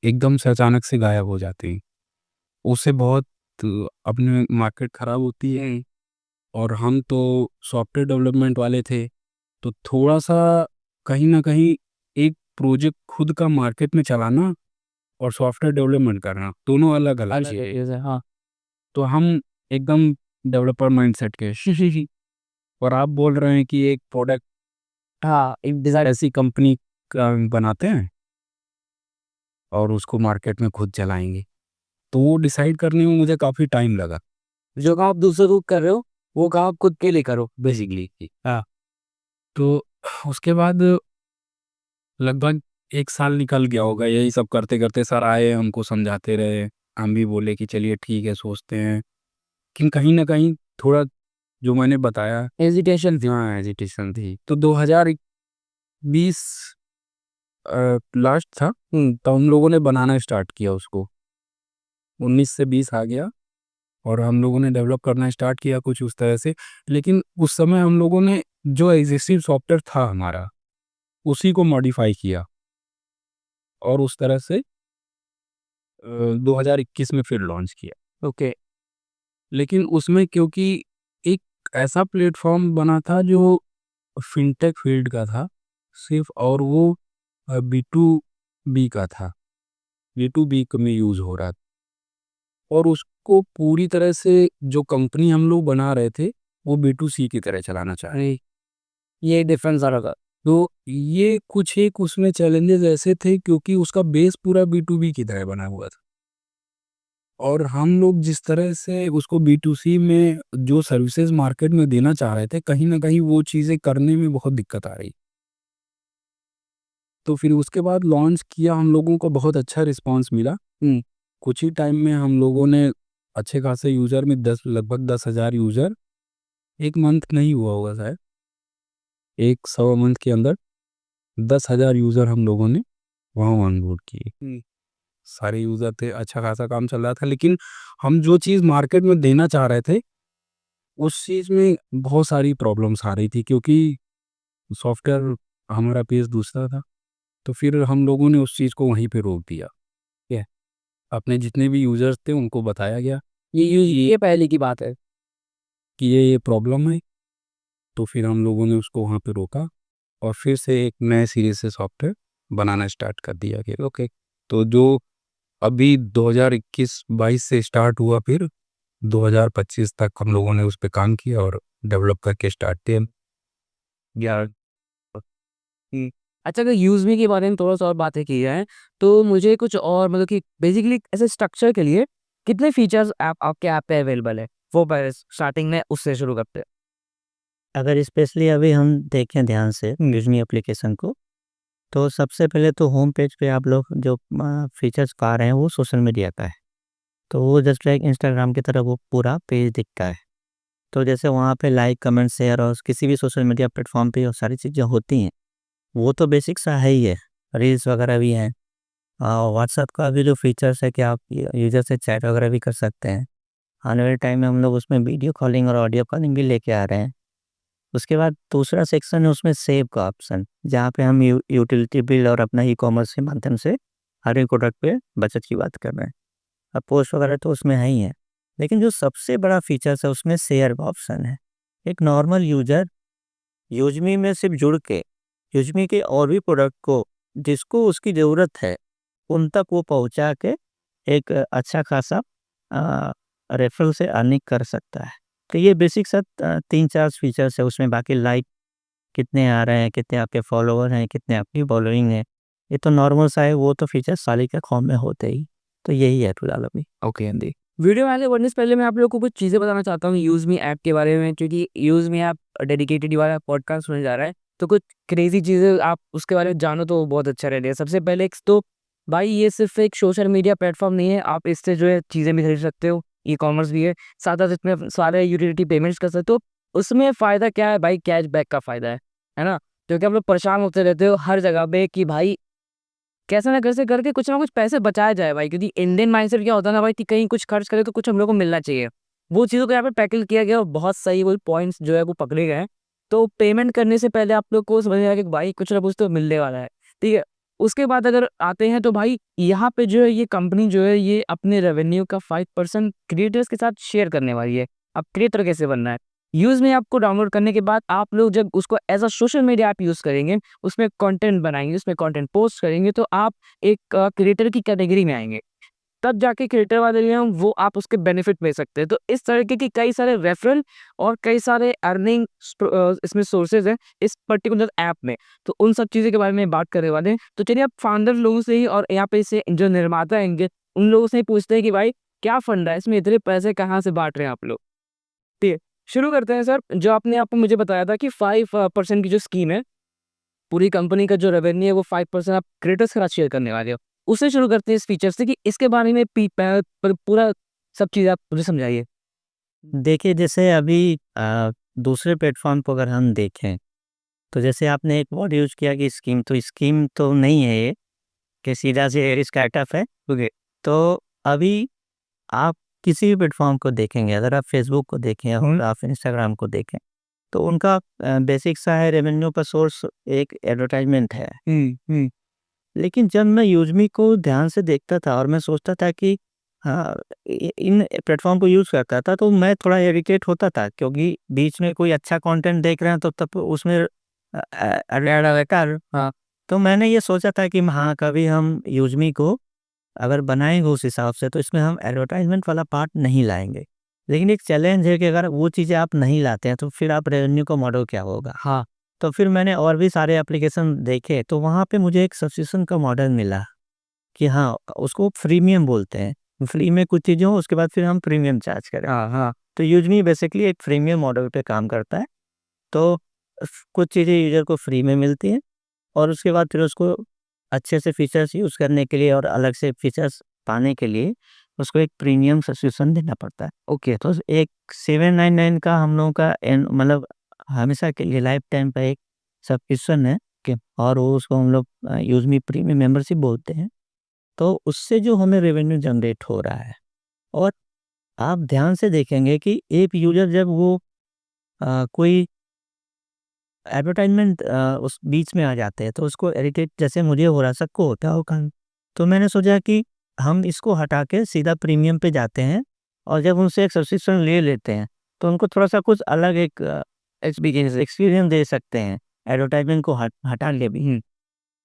एकदम से अचानक से गायब हो जाते हैं। उससे बहुत अपनी मार्केट ख़राब होती है। और हम तो सॉफ्टवेयर डेवलपमेंट वाले थे, तो थोड़ा-सा कहीं न कहीं एक प्रोजेक्ट खुद का मार्केट में चलाना और सॉफ्टवेयर डेवलपमेंट करना, दोनों अलग-अलग चीज़ें हैं। चीज़ है, हाँ। तो हम एकदम डेवलपर माइंडसेट के और आप बोल रहे हैं कि एक प्रोडक्ट हाँ, एक डिज़ाइन ऐसी कंपनी का बनाते हैं और उसको मार्केट में खुद चलाएँगे। तो वो डिसाइड करने में मुझे काफ़ी टाइम लगा। जो काम आप दूसरों को कर रहे हो, वो काम आप खुद के लिए करो बेसिकली। हाँ। तो उसके बाद लगभग 1 साल निकल गया होगा यही सब करते-करते। सर आए, हमको समझाते रहे, हम भी बोले कि चलिए ठीक है, सोचते हैं। लेकिन कहीं न कहीं थोड़ा जो मैंने बताया, हेजिटेशन थी। हाँ, हेजिटेशन थी। तो 2020 लास्ट था, तो हम लोगों ने बनाना स्टार्ट किया उसको। 19 से 20 आ गया और हम लोगों ने डेवलप करना स्टार्ट किया कुछ उस तरह से। लेकिन उस समय हम लोगों ने जो एक्जिस्टिंग सॉफ्टवेयर था हमारा, उसी को मॉडिफ़ाई किया और उस तरह से 2021 में फिर लॉन्च किया। ओके। लेकिन उसमें क्योंकि एक ऐसा प्लेटफ़ॉर्म बना था जो फ़िनटेक फ़ील्ड का था सिर्फ़, और वो बी2बी का था, बी2बी क में यूज़ हो रहा था। और उसको पूरी तरह से जो कंपनी हम लोग बना रहे थे, वो बी2सी की तरह चलाना चाह रहे। अरे! ये डिफरेंस आ रहा था। तो ये कुछ एक उसमें चैलेंजेस ऐसे थे क्योंकि उसका बेस पूरा बी2बी की तरह बना हुआ था। और हम लोग जिस तरह से उसको बी2सी में जो सर्विसेज मार्केट में देना चाह रहे थे, कहीं न कहीं वो चीज़ें करने में बहुत दिक्कत आ रही। तो फिर उसके बाद लॉन्च किया, हम लोगों को बहुत अच्छा रिस्पॉन्स मिला। कुछ ही टाइम में हम लोगों ने अच्छे खासे यूज़र में लगभग 10,000 यूज़र, 1 मंथ नहीं हुआ होगा शायद, 1 सवा मंथ के अंदर 10,000 यूज़र हम लोगों ने वहाँ ऑनबोर्ड किए। सारे यूज़र थे, अच्छा खासा काम चल रहा था। लेकिन हम जो चीज़ मार्केट में देना चाह रहे थे, उस चीज़ में बहुत सारी प्रॉब्लम्स आ रही थी क्योंकि सॉफ्टवेयर हमारा पेज दूसरा था, तो फिर हम लोगों ने उस चीज़ को वहीं पे रोक दिया। ठीक है, अपने जितने भी यूज़र्स थे उनको बताया गया ये पहले की बात है। कि ये प्रॉब्लम है, तो फिर हम लोगों ने उसको वहाँ पे रोका और फिर से एक नए सिरे से सॉफ्टवेयर बनाना स्टार्ट कर दिया कि ओके, तो जो अभी 2021-22 से स्टार्ट हुआ, फिर 2025 तक हम लोगों ने उस पे काम किया और डेवलप करके स्टार्ट किया। यार अच्छा, अगर यूज़मी के बारे में थोड़ा-सा और बातें की जाएँ, तो मुझे कुछ और मतलब कि बेसिकली ऐसे स्ट्रक्चर के लिए कितने फीचर्स आपके ऐप पे अवेलेबल है? वो पहले स्टार्टिंग में उससे शुरू करते हैं। अगर स्पेशली अभी हम देखें ध्यान से यूज़मी एप्लीकेशन को, तो सबसे पहले तो होम पेज पे आप लोग जो फीचर्स पा रहे हैं वो सोशल मीडिया का है। तो वो जस्ट लाइक इंस्टाग्राम की तरह वो पूरा पेज दिखता है। तो जैसे वहाँ पे लाइक, कमेंट, शेयर और किसी भी सोशल मीडिया प्लेटफ़ॉर्म पे ये सारी चीज़ें होती हैं, वो तो बेसिक सा है ही है। रील्स वगैरह भी हैं। व्हाट्सएप का भी जो फीचर्स है कि आप यूज़र से चैट वगैरह भी कर सकते हैं। आने वाले टाइम में हम लोग उसमें वीडियो कॉलिंग और ऑडियो कॉलिंग भी लेके आ रहे हैं। उसके बाद दूसरा सेक्शन है उसमें सेव का ऑप्शन, जहाँ पे हम यूटिलिटी बिल और अपना ई-कॉमर्स के माध्यम से हर एक प्रोडक्ट पे बचत की बात कर रहे हैं। अब पोस्ट वगैरह तो उसमें है ही है। लेकिन जो सबसे बड़ा फीचर्स है उसमें शेयर का ऑप्शन है। एक नॉर्मल यूज़र यूज़मी में सिर्फ जुड़ के यूज़मी के और भी प्रोडक्ट को जिसको उसकी ज़रूरत है, उन तक वो पहुँचा के एक अच्छा खासा रेफरल से अर्निंग कर सकता है। तो ये बेसिक सा 3-4 फीचर्स है उसमें। बाकी लाइक कितने आ रहे हैं, कितने आपके फॉलोवर हैं, कितने आपकी फॉलोइंग है, ये तो नॉर्मल सा है, वो तो फीचर्स साल के कॉम में होते ही। तो यही है फिलहाल अभी। ओके हिंदी। वीडियो में आगे बढ़ने से पहले मैं आप लोगों को कुछ चीज़ें बताना चाहता हूँ यूज़मी ऐप के बारे में, क्योंकि यूज़मी ऐप डेडिकेटेड वाला पॉडकास्ट होने जा रहा है। तो कुछ क्रेज़ी चीज़ें आप उसके बारे में जानो तो बहुत अच्छा रहेगा। सबसे पहले एक तो भाई ये सिर्फ़ एक सोशल मीडिया प्लेटफ़ॉर्म नहीं है, आप इससे जो है चीज़ें भी खरीद सकते हो, ई-कॉमर्स भी है, साथ-साथ इसमें सारे यूटिलिटी पेमेंट्स कर सकते हो। उसमें फ़ायदा क्या है भाई, कैशबैक का फ़ायदा है ना? क्योंकि आप लोग परेशान होते रहते हो हर जगह पे कि भाई कैसे ना कैसे करके कुछ ना कुछ पैसे बचाया जाए भाई, क्योंकि इंडियन माइंडसेट क्या होता है ना भाई कि कहीं कुछ खर्च करे तो कुछ हम लोग को मिलना चाहिए। वो चीज़ों को यहाँ पे टैकल किया गया और बहुत सही वो पॉइंट्स जो है वो पकड़े गए हैं। तो पेमेंट करने से पहले आप लोग को समझ में आया कि भाई कुछ ना कुछ तो मिलने वाला है, ठीक है। उसके बाद अगर आते हैं तो भाई यहाँ पे जो है ये कंपनी जो है ये अपने रेवेन्यू का 5% क्रिएटर्स के साथ शेयर करने वाली है। अब क्रिएटर कैसे बनना है, यूज़ में आपको डाउनलोड करने के बाद आप लोग जब उसको as a social media app use करेंगे, उसमें कंटेंट बनाएंगे, उसमें कंटेंट पोस्ट करेंगे, तो आप एक क्रिएटर की कैटेगरी में आएँगे। तब जाके क्रिएटर वाले जो हैं वो आप उसके बेनिफिट ले सकते हैं। तो इस तरीके की कई सारे रेफरल और कई सारे अर्निंग इसमें सोर्सेज़ हैं इस पर्टिकुलर ऐप में। तो उन सब चीज़ों के बारे में बात करने वाले हैं। तो चलिए आप फाउंडर लोगों से ही और यहाँ पे इसे जो निर्माता हैं इनके, उन लोगों से ही पूछते हैं कि भाई क्या फंडा है? इसमें इतने पैसे कहाँ से बाँट रहे हैं आप लोग? ठीक है, शुरू करते हैं सर। जो आपने आपको मुझे बताया था कि 5% की जो स्कीम है, पूरी कंपनी का जो रेवेन्यू है वो 5% आप क्रिएटर्स के साथ शेयर करने वाले हो। उससे शुरू करते हैं इस फीचर से कि इसके बारे में पूरा सब चीज़ आप मुझे समझाइए। देखिए जैसे अभी दूसरे प्लेटफ़ॉर्म को अगर हम देखें, तो जैसे आपने एक वर्ड यूज़ किया कि स्कीम तो नहीं है ये, कि सीधा से स्टार्टअप है, ओके। तो अभी आप किसी भी प्लेटफ़ॉर्म को देखेंगे, अगर आप फ़ेसबुक को देखें और आप इंस्टाग्राम को देखें, तो उनका बेसिक सा है रेवेन्यू का सोर्स एक एडवर्टाइज़मेंट है। लेकिन जब मैं यूज़मी को ध्यान से देखता था और मैं सोचता था कि हाँ, इन प्लेटफ़ॉर्म को यूज़ करता था तो मैं थोड़ा इरिटेट होता था, क्योंकि बीच में कोई अच्छा कंटेंट देख रहे हैं तो तब उसमें ऐड रहता है। हाँ, तो मैंने ये सोचा था कि हाँ, कभी हम यूज़मी को अगर बनाएँगे उस हिसाब से तो इसमें हम एडवर्टाइज़मेंट वाला पार्ट नहीं लाएँगे। लेकिन एक चैलेंज है कि अगर वो चीज़ें आप नहीं लाते हैं तो फिर आप रेवेन्यू का मॉडल क्या होगा? हाँ, तो फिर मैंने और भी सारे एप्लीकेशन देखे तो वहाँ पे मुझे एक सब्सक्रिप्शन का मॉडल मिला कि हाँ, उसको फ्रीमियम बोलते हैं। फ्री में कुछ चीज़ें हों उसके बाद फिर हम प्रीमियम चार्ज करें। हाँ, हाँ। तो यूज़मी बेसिकली एक फ्रीमियम मॉडल पे काम करता है। तो कुछ चीज़ें यूज़र को फ्री में मिलती हैं और उसके बाद फिर उसको अच्छे से फीचर्स यूज़ करने के लिए और अलग से फीचर्स पाने के लिए उसको एक प्रीमियम सब्सक्रिप्शन देना पड़ता है। ओके, तो एक 799 का हम लोगों का मतलब हमेशा के लिए लाइफ टाइम का एक सब्सक्रिप्शन है कि और वो उसको हम लोग यूज़मी प्रीमियम मेंबरशिप बोलते हैं। तो उससे जो हमें रेवेन्यू जनरेट हो रहा है, और आप ध्यान से देखेंगे कि एक यूज़र जब वो कोई एडवर्टाइज़मेंट उस बीच में आ जाते हैं, तो उसको इरिटेट जैसे मुझे हो रहा, सबको होता होगा। तो मैंने सोचा कि हम इसको हटा के सीधा प्रीमियम पे जाते हैं और जब उनसे एक सब्सक्रिप्शन ले लेते हैं, तो उनको थोड़ा-सा कुछ अलग एक एक्सपीरियंस दे सकते हैं, एडवर्टाइज़मेंट को हटा के भी।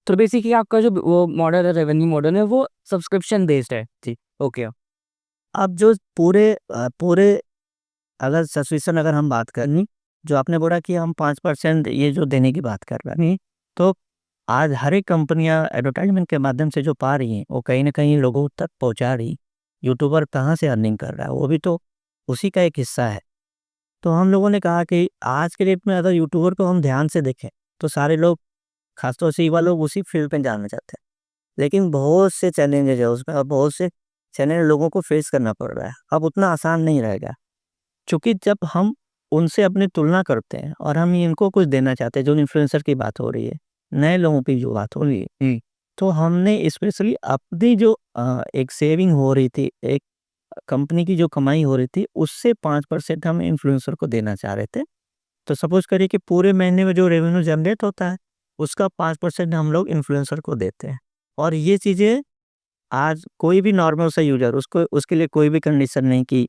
तो बेसिकली आपका जो वो मॉडल है, रेवेन्यू मॉडल है, वो सब्सक्रिप्शन बेस्ड है। जी। ओके। अब जो पूरे अगर सब्सक्रिप्शन अगर हम बात करें, जो आपने बोला कि हम 5% ये जो देने की बात कर रहे हैं, तो आज हर एक कंपनियां एडवर्टाइजमेंट के माध्यम से जो पा रही हैं, वो कहीं ना कहीं लोगों तक पहुंचा रही। यूट्यूबर कहाँ से अर्निंग कर रहा है, वो भी तो उसी का एक हिस्सा है। तो हम लोगों ने कहा कि आज के डेट में अगर यूट्यूबर को हम ध्यान से देखें, तो सारे लोग, खासतौर से युवा लोग, उसी फील्ड में जाना चाहते हैं। लेकिन बहुत से चैलेंजेस है उसमें और बहुत से चैलेंज लोगों को फेस करना पड़ रहा है। अब उतना आसान नहीं रहेगा, क्योंकि जब हम उनसे अपनी तुलना करते हैं और हम इनको कुछ देना चाहते हैं, जो इन्फ्लुएंसर की बात हो रही है, नए लोगों की जो बात हो रही है, तो हमने स्पेशली अपनी जो एक सेविंग हो रही थी, एक कंपनी की जो कमाई हो रही थी, उससे 5% हम इन्फ्लुएंसर को देना चाह रहे थे। तो सपोज करिए कि पूरे महीने में जो रेवेन्यू जनरेट होता है, उसका 5% हम लोग इन्फ्लुएंसर को देते हैं। और ये चीज़ें आज कोई भी नॉर्मल सा यूज़र, उसको उसके लिए कोई भी कंडीशन नहीं कि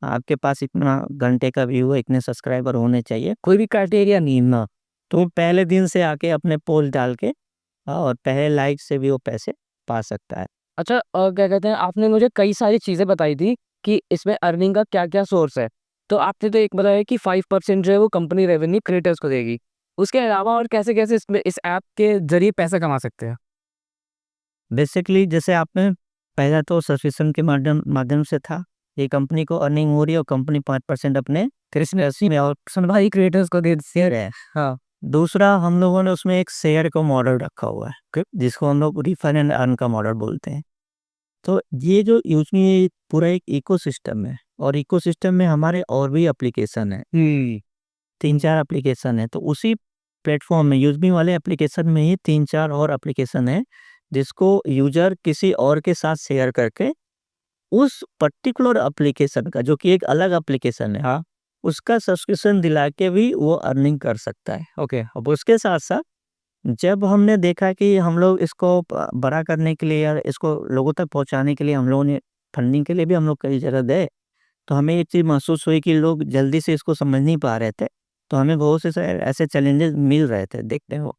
आपके पास इतना घंटे का व्यू है, इतने सब्सक्राइबर होने चाहिए, कोई भी क्राइटेरिया नहीं ना। तो पहले दिन से आके अपने पोस्ट डाल के और पहले लाइक से भी वो पैसे पा सकता है। अच्छा, क्या कहते हैं, आपने मुझे कई सारी चीज़ें बताई थी कि इसमें अर्निंग का क्या-क्या सोर्स है। तो आपने तो एक बताया कि 5% जो है वो कंपनी रेवेन्यू क्रिएटर्स को देगी। उसके अलावा और कैसे-कैसे इसमें इस ऐप के ज़रिए पैसा कमा सकते हैं? बेसिकली जैसे आपने पहला तो सब्सक्रिप्शन के माध्यम माध्यम से था, ये कंपनी को अर्निंग हो रही है और कंपनी 5% अपने कृषि में और भाई क्रिएटर्स को दे शेयर है। हाँ। दूसरा, हम लोगों ने उसमें एक शेयर का मॉडल रखा हुआ है, जिसको हम लोग रिफर एंड अर्न का मॉडल बोलते हैं। तो ये जो यूजमी पूरा एक इकोसिस्टम है और इकोसिस्टम में हमारे और भी एप्लीकेशन है, 3-4 एप्लीकेशन है। तो उसी प्लेटफॉर्म में, यूजमी वाले एप्लीकेशन में ही 3-4 और एप्लीकेशन है, जिसको यूजर किसी और के साथ शेयर करके उस पर्टिकुलर एप्लीकेशन का, जो कि एक अलग एप्लीकेशन है, हाँ, उसका सब्सक्रिप्शन दिला के भी वो अर्निंग कर सकता है। ओके, अब उसके साथ साथ जब हमने देखा कि हम लोग इसको बड़ा करने के लिए या इसको लोगों तक पहुंचाने के लिए, हम लोगों ने फंडिंग के लिए भी हम लोग कई जगह गए, तो हमें एक चीज़ महसूस हुई कि लोग जल्दी से इसको समझ नहीं पा रहे थे। तो हमें बहुत से ऐसे चैलेंजेस मिल रहे थे देखते हो।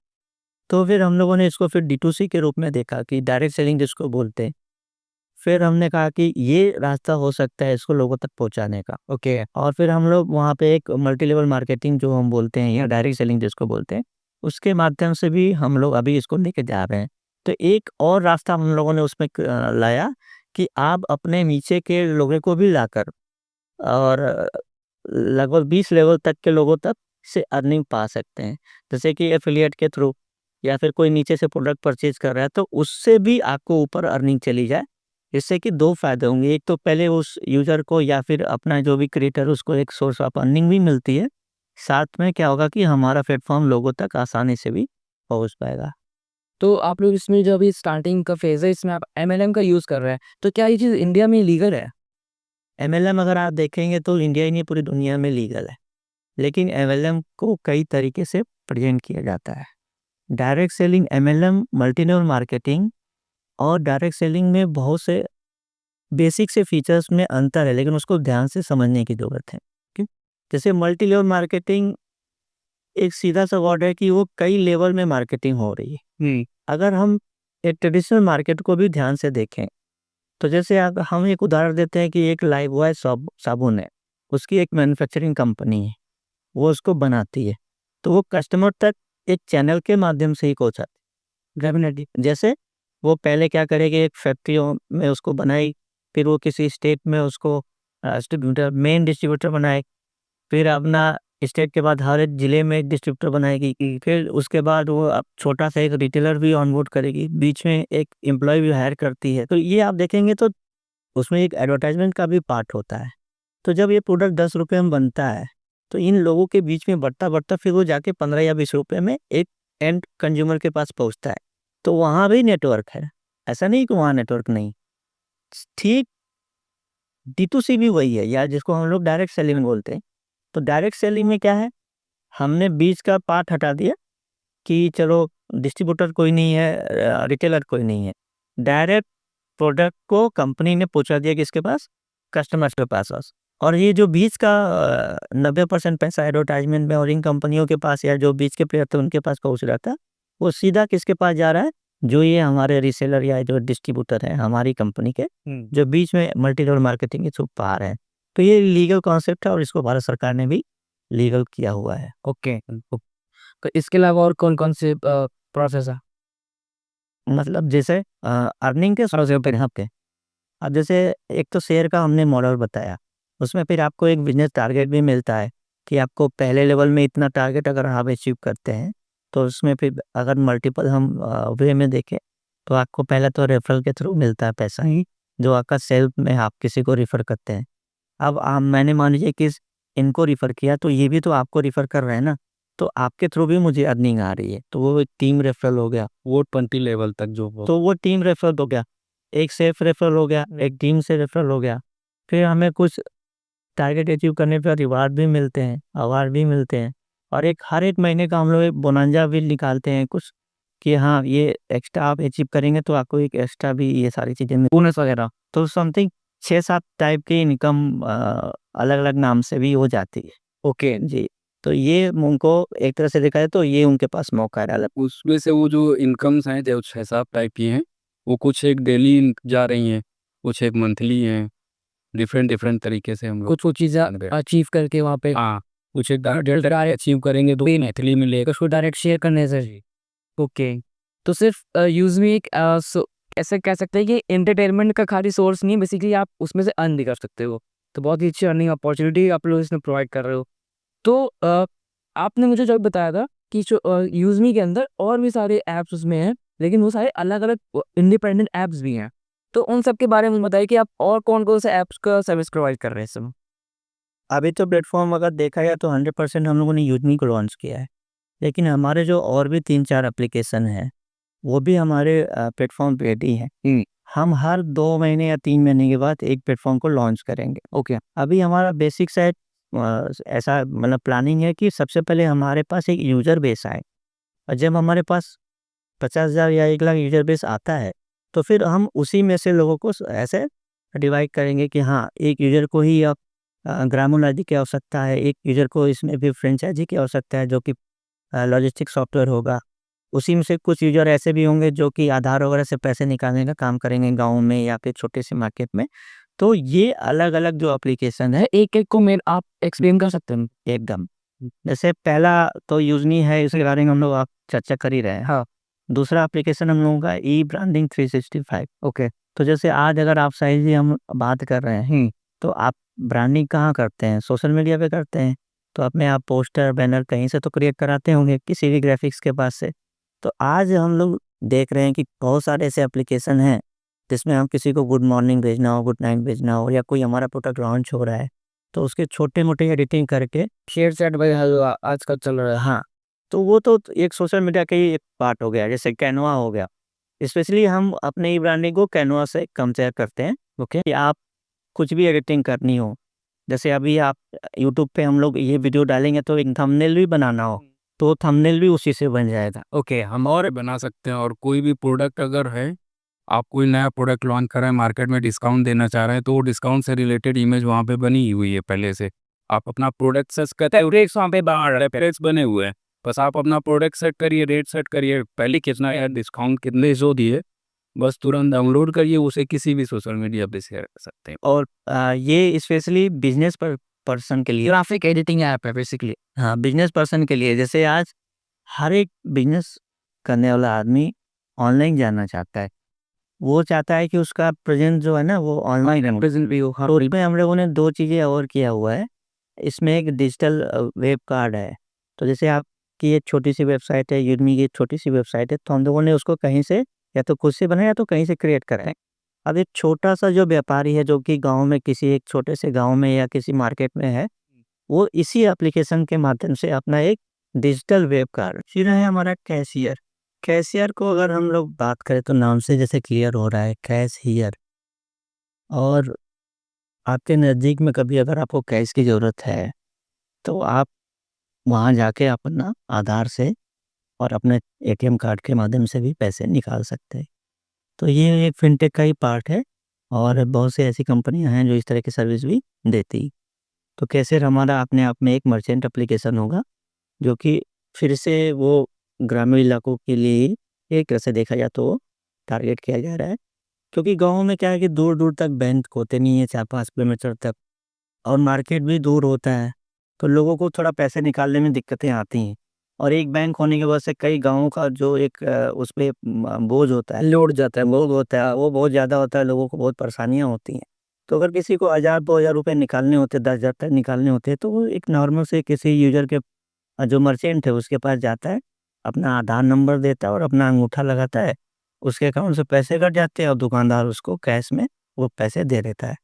तो फिर हम लोगों ने इसको फिर D2C के रूप में देखा, कि डायरेक्ट सेलिंग जिसको बोलते हैं। फिर हमने कहा कि ये रास्ता हो सकता है इसको लोगों तक पहुंचाने का। ओके। और फिर हम लोग वहाँ पे एक मल्टी लेवल मार्केटिंग जो हम बोलते हैं, या डायरेक्ट सेलिंग जिसको बोलते हैं, उसके माध्यम से भी हम लोग अभी इसको लेके जा रहे हैं। तो एक और रास्ता हम लोगों ने उसमें लाया कि आप अपने नीचे के लोगों को भी लाकर और लगभग 20 लेवल तक के लोगों तक से अर्निंग पा सकते हैं। जैसे कि एफिलिएट के थ्रू, या फिर कोई नीचे से प्रोडक्ट परचेज कर रहा है, तो उससे भी आपको ऊपर अर्निंग चली जाए। इससे कि 2 फ़ायदे होंगे, एक तो पहले उस यूज़र को या फिर अपना जो भी क्रिएटर, उसको एक सोर्स ऑफ अर्निंग भी मिलती है। साथ में क्या होगा कि हमारा प्लेटफ़ॉर्म लोगों तक आसानी से भी पहुँच पाएगा। तो आप लोग इसमें जो अभी स्टार्टिंग का फ़ेज़ है, इसमें आप एमएलएम का यूज़ कर रहे हैं। तो क्या ये चीज़ इंडिया में लीगल है? एमएलएम अगर आप देखेंगे तो इंडिया ही नहीं, पूरी दुनिया में लीगल है। लेकिन एमएलएम को कई तरीके से प्रेज़ेंट किया जाता है। Direct selling, MLM, multi level marketing और डायरेक्ट सेलिंग में बहुत से बेसिक से फीचर्स में अंतर है, लेकिन उसको ध्यान से समझने की ज़रूरत है। क्यों? जैसे मल्टी लेवल मार्केटिंग एक सीधा सा वर्ड है कि वो कई लेवल में मार्केटिंग हो रही है। अगर हम एक ट्रेडिशनल मार्केट को भी ध्यान से देखें, तो जैसे हम एक उदाहरण देते हैं कि एक लाइफबॉय साबुन है, उसकी एक मैन्युफैक्चरिंग कंपनी है, वो उसको बनाती है, तो वो कस्टमर तक एक चैनल के माध्यम से ही पहुँचाती है। डेफिनेटली, जैसे वो पहले क्या करेगी, एक फैक्ट्रियों में उसको बनाई, फिर वो किसी स्टेट में उसको मेन डिस्ट्रीब्यूटर बनाए, फिर अपना स्टेट के बाद हर एक ज़िले में एक डिस्ट्रीब्यूटर बनाएगी, फिर उसके बाद वो छोटा सा एक रिटेलर भी ऑनबोर्ड करेगी, बीच में एक एम्प्लॉय भी हायर करती है। तो ये आप देखेंगे तो उसमें एक एडवर्टाइजमेंट का भी पार्ट होता है। तो जब ये प्रोडक्ट 10 रुपये में बनता है, तो इन लोगों के बीच में बढ़ता-बढ़ता फिर वो जाके 15 या 20 रुपये में एक एंड कंज्यूमर के पास पहुँचता है। तो वहाँ भी नेटवर्क है, ऐसा नहीं कि वहाँ नेटवर्क नहीं। ठीक D2C भी वही है, या जिसको हम लोग डायरेक्ट सेलिंग बोलते हैं। तो डायरेक्ट सेलिंग में क्या है हमने बीच का पार्ट हटा दिया कि चलो डिस्ट्रीब्यूटर कोई नहीं है, रिटेलर कोई नहीं है। डायरेक्ट प्रोडक्ट को कंपनी ने पहुँचा दिया किसके पास? कस्टमर्स के पास। और ये जो बीच का 90% पैसा एडवर्टाइजमेंट में और इन कंपनियों के पास या जो बीच के प्लेयर थे उनके पास पहुँच रहा था, वो सीधा किसके पास जा रहा है? जो ये हमारे रीसेलर या जो डिस्ट्रीब्यूटर हैं हमारी कंपनी के, जो बीच में मल्टी लेवल मार्केटिंग के थ्रू पा रहे हैं। तो ये लीगल कॉन्सेप्ट है और इसको भारत सरकार ने भी लीगल किया हुआ है। ओके। तो इसके अलावा और कौन-कौन से प्रोसेस है? मतलब जैसे अर्निंग के सोर्स पे यहाँ पे अब जैसे एक तो शेयर का हमने मॉडल बताया, उसमें फिर आपको एक बिजनेस टारगेट भी मिलता है कि आपको पहले लेवल में इतना टारगेट अगर आप अचीव करते हैं, तो उसमें फिर अगर मल्टीपल हम वे में देखें, तो आपको पहले तो रेफरल के थ्रू मिलता है पैसा ही, जो आपका सेल्फ में आप किसी को रिफ़र करते हैं। अब मैंने मान लीजिए कि इनको रिफ़र किया, तो ये भी तो आपको रिफ़र कर रहे हैं ना, तो आपके थ्रू भी मुझे अर्निंग आ रही है, तो वो एक टीम रेफरल हो गया। वो 20 लेवल तक जो हो। तो वो टीम रेफरल हो गया, एक सेल्फ रेफरल हो गया, एक टीम से रेफरल हो गया। फिर हमें कुछ टारगेट अचीव करने पर रिवार्ड भी मिलते हैं, अवार्ड भी मिलते हैं और हर एक महीने का हम लोग एक बोनंजा भी निकालते हैं कुछ कि हाँ, ये एक्स्ट्रा आप अचीव करेंगे तो आपको एक एक्स्ट्रा भी ये सारी चीज़ें बोनस वगैरह। तो समथिंग 6-7 टाइप की इनकम अलग-अलग नाम से भी हो जाती है। ओके। जी, तो ये उनको एक तरह से देखा जाए तो ये उनके पास मौका है डाला। उसमें से वो जो इनकम्स हैं जो 6-7 टाइप की हैं, वो कुछ एक डेली जा रही हैं, कुछ एक मंथली हैं, डिफरेंट तरीके से हम लोग कुछ चीज़ें अचीव करके वहाँ पे हाँ, कुछ एक डायरेक्ट अचीव करेंगे तो मंथली मिलेगा। उसको डायरेक्ट शेयर करने से जी। ओके। तो सिर्फ यूज़मी एक ऐसे कह सकते हैं कि एंटरटेनमेंट का खाली सोर्स नहीं है, बेसिकली आप उसमें से अर्न भी कर सकते हो। तो बहुत ही अच्छी अर्निंग अपॉर्चुनिटी आप लोग इसमें प्रोवाइड कर रहे हो। तो आपने मुझे जब बताया था कि जो यूज़मी के अंदर और भी सारे ऐप्स उसमें हैं, लेकिन वो सारे अलग-अलग इंडिपेंडेंट ऐप्स भी हैं। तो उन सब के बारे में बताइए कि आप और कौन-कौन से ऐप्स का सर्विस प्रोवाइड कर रहे हैं इस समय? अभी तो प्लेटफ़ॉर्म अगर देखा जाए तो 100% हम लोगों ने यूज़मी को लॉन्च किया है। लेकिन हमारे जो और भी 3-4 एप्लीकेशन हैं, वो भी हमारे प्लेटफ़ॉर्म पे रेडी हैं। हम हर 2 महीने या 3 महीने के बाद एक प्लेटफ़ॉर्म को लॉन्च करेंगे। ओके। अभी हमारा बेसिक शायद ऐसा मतलब प्लानिंग है कि सबसे पहले हमारे पास एक यूज़र बेस आए और जब हमारे पास 50,000 या 1 लाख यूज़र बेस आता है, तो फिर हम उसी में से लोगों को ऐसे डिवाइड करेंगे कि हाँ, एक यूज़र को ही अब ग्रामीण आईडी की आवश्यकता है, एक यूज़र को इसमें भी फ्रेंचाइज़ी की आवश्यकता है जो कि लॉजिस्टिक सॉफ्टवेयर होगा। उसी में से कुछ यूज़र ऐसे भी होंगे जो कि आधार वगैरह से पैसे निकालने का काम करेंगे गाँव में या फिर छोटे से मार्केट में। तो ये अलग-अलग जो एप्लीकेशन है एक-एक को आप एक्सप्लेन कर सकते हैं? एकदम। जैसे पहला तो यूज़नी है, इसके बारे में हम लोग आप चर्चा कर ही रहे हैं। हाँ। दूसरा एप्लीकेशन हम लोगों का ई-ब्रांडिंग 365। ओके। तो जैसे आज अगर आप साहिल जी हम बात कर रहे हैं, तो आप ब्रांडिंग कहाँ करते हैं? सोशल मीडिया पे करते हैं। तो अपने आप पोस्टर, बैनर कहीं से तो क्रिएट कराते होंगे, किसी भी ग्राफ़िक्स के पास से। तो आज हम लोग देख रहे हैं कि बहुत सारे ऐसे एप्लीकेशन हैं, जिसमें हम किसी को गुड मॉर्निंग भेजना हो, गुड नाइट भेजना हो या कोई हमारा प्रोडक्ट लॉन्च हो रहा है, तो उसके छोटे-मोटे एडिटिंग करके शेयर चैट वगैरह आजकल चल रहा है। हाँ, तो वो तो एक सोशल मीडिया का ही एक पार्ट हो गया, जैसे कैनवा हो गया। स्पेशली हम अपने ई-ब्रांडिंग को कैनवा से कंपेयर करते हैं, ओके? कि आप कुछ भी एडिटिंग करनी हो, जैसे अभी आप यूट्यूब पे हम लोग ये वीडियो डालेंगे तो एक थंबनेल भी बनाना हो, तो थंबनेल भी उसी से बन जाएगा। ओके, हम और बना सकते हैं। और कोई भी प्रोडक्ट अगर है, आप कोई नया प्रोडक्ट लॉन्च कर रहे हैं, मार्केट में डिस्काउंट देना चाह रहे हैं, तो वो डिस्काउंट से रिलेटेड इमेज वहाँ पे बनी ही हुई है पहले से। आप अपना प्रोडक्ट सर्च करते हैं, रेट्स वहाँ पे बाहर रेफरेंस बने हुए हैं। बस आप अपना प्रोडक्ट सेट करिए, रेट सेट करिए, पहले कितना है, डिस्काउंट कितने सौ दिए, बस तुरंत डाउनलोड करिए, उसे किसी भी सोशल मीडिया पे शेयर कर सकते हैं। और ये स्पेशली बिज़नेस पर्सन के लिए ग्राफिक एडिटिंग ऐप है बेसिकली। हाँ, बिज़नेस पर्सन के लिए जैसे आज हर एक बिज़नेस करने वाला आदमी ऑनलाइन जानना चाहता है। वो चाहता है कि उसका प्रेज़ेंस जो है ना वो ऑनलाइन हो। प्रेजेंट भी हो। हाँ। तो इसमें हम लोगों ने 2 चीज़ें और किया हुआ है। इसमें एक डिजिटल वेब कार्ड है। तो जैसे आपकी एक छोटी-सी वेबसाइट है, यूडमी की एक छोटी-सी वेबसाइट है, तो हम लोगों ने उसको कहीं से या तो खुद से बनाया या तो कहीं से क्रिएट करा है। अब एक छोटा-सा जो व्यापारी है जो कि गाँव में किसी एक छोटे से गाँव में या किसी मार्केट में है, वो इसी एप्लीकेशन के माध्यम से अपना एक डिजिटल वेब कार्ड फिर है हमारा कैशियर। कैशियर को अगर हम लोग बात करें तो नाम से जैसे क्लियर हो रहा है कैश हियर। और आपके नज़दीक में कभी अगर आपको कैश की ज़रूरत है, तो आप वहाँ जाके अपना आधार से और अपने एटीएम कार्ड के माध्यम से भी पैसे निकाल सकते हैं। तो ये एक फ़िनटेक का ही पार्ट है और बहुत सी ऐसी कंपनियाँ हैं जो इस तरह की सर्विस भी देती। तो कैशियर हमारा अपने आप में एक मर्चेंट एप्लीकेशन होगा, जो कि फिर से वो ग्रामीण इलाकों के लिए ही एक तरह से देखा जाए तो टारगेट किया जा रहा है। क्योंकि गाँव में क्या है कि दूर-दूर तक बैंक होते नहीं है, 4-5 किलोमीटर तक, और मार्केट भी दूर होता है, तो लोगों को थोड़ा पैसे निकालने में दिक्कतें आती हैं। और एक बैंक होने की वजह से कई गाँवों का जो एक उसपे बोझ होता है, लोड जाता है। लोड होता है, वो बहुत ज़्यादा होता है, लोगों को बहुत परेशानियाँ होती हैं। तो अगर किसी को 1000 2000 रुपए निकालने होते हैं, 10,000 तक निकालने होते हैं, तो वो एक नॉर्मल से किसी यूज़र के जो मर्चेंट है उसके पास जाता है, अपना आधार नंबर देता है और अपना अंगूठा लगाता है, उसके अकाउंट से पैसे कट जाते हैं और दुकानदार उसको कैश में वो पैसे दे देता है।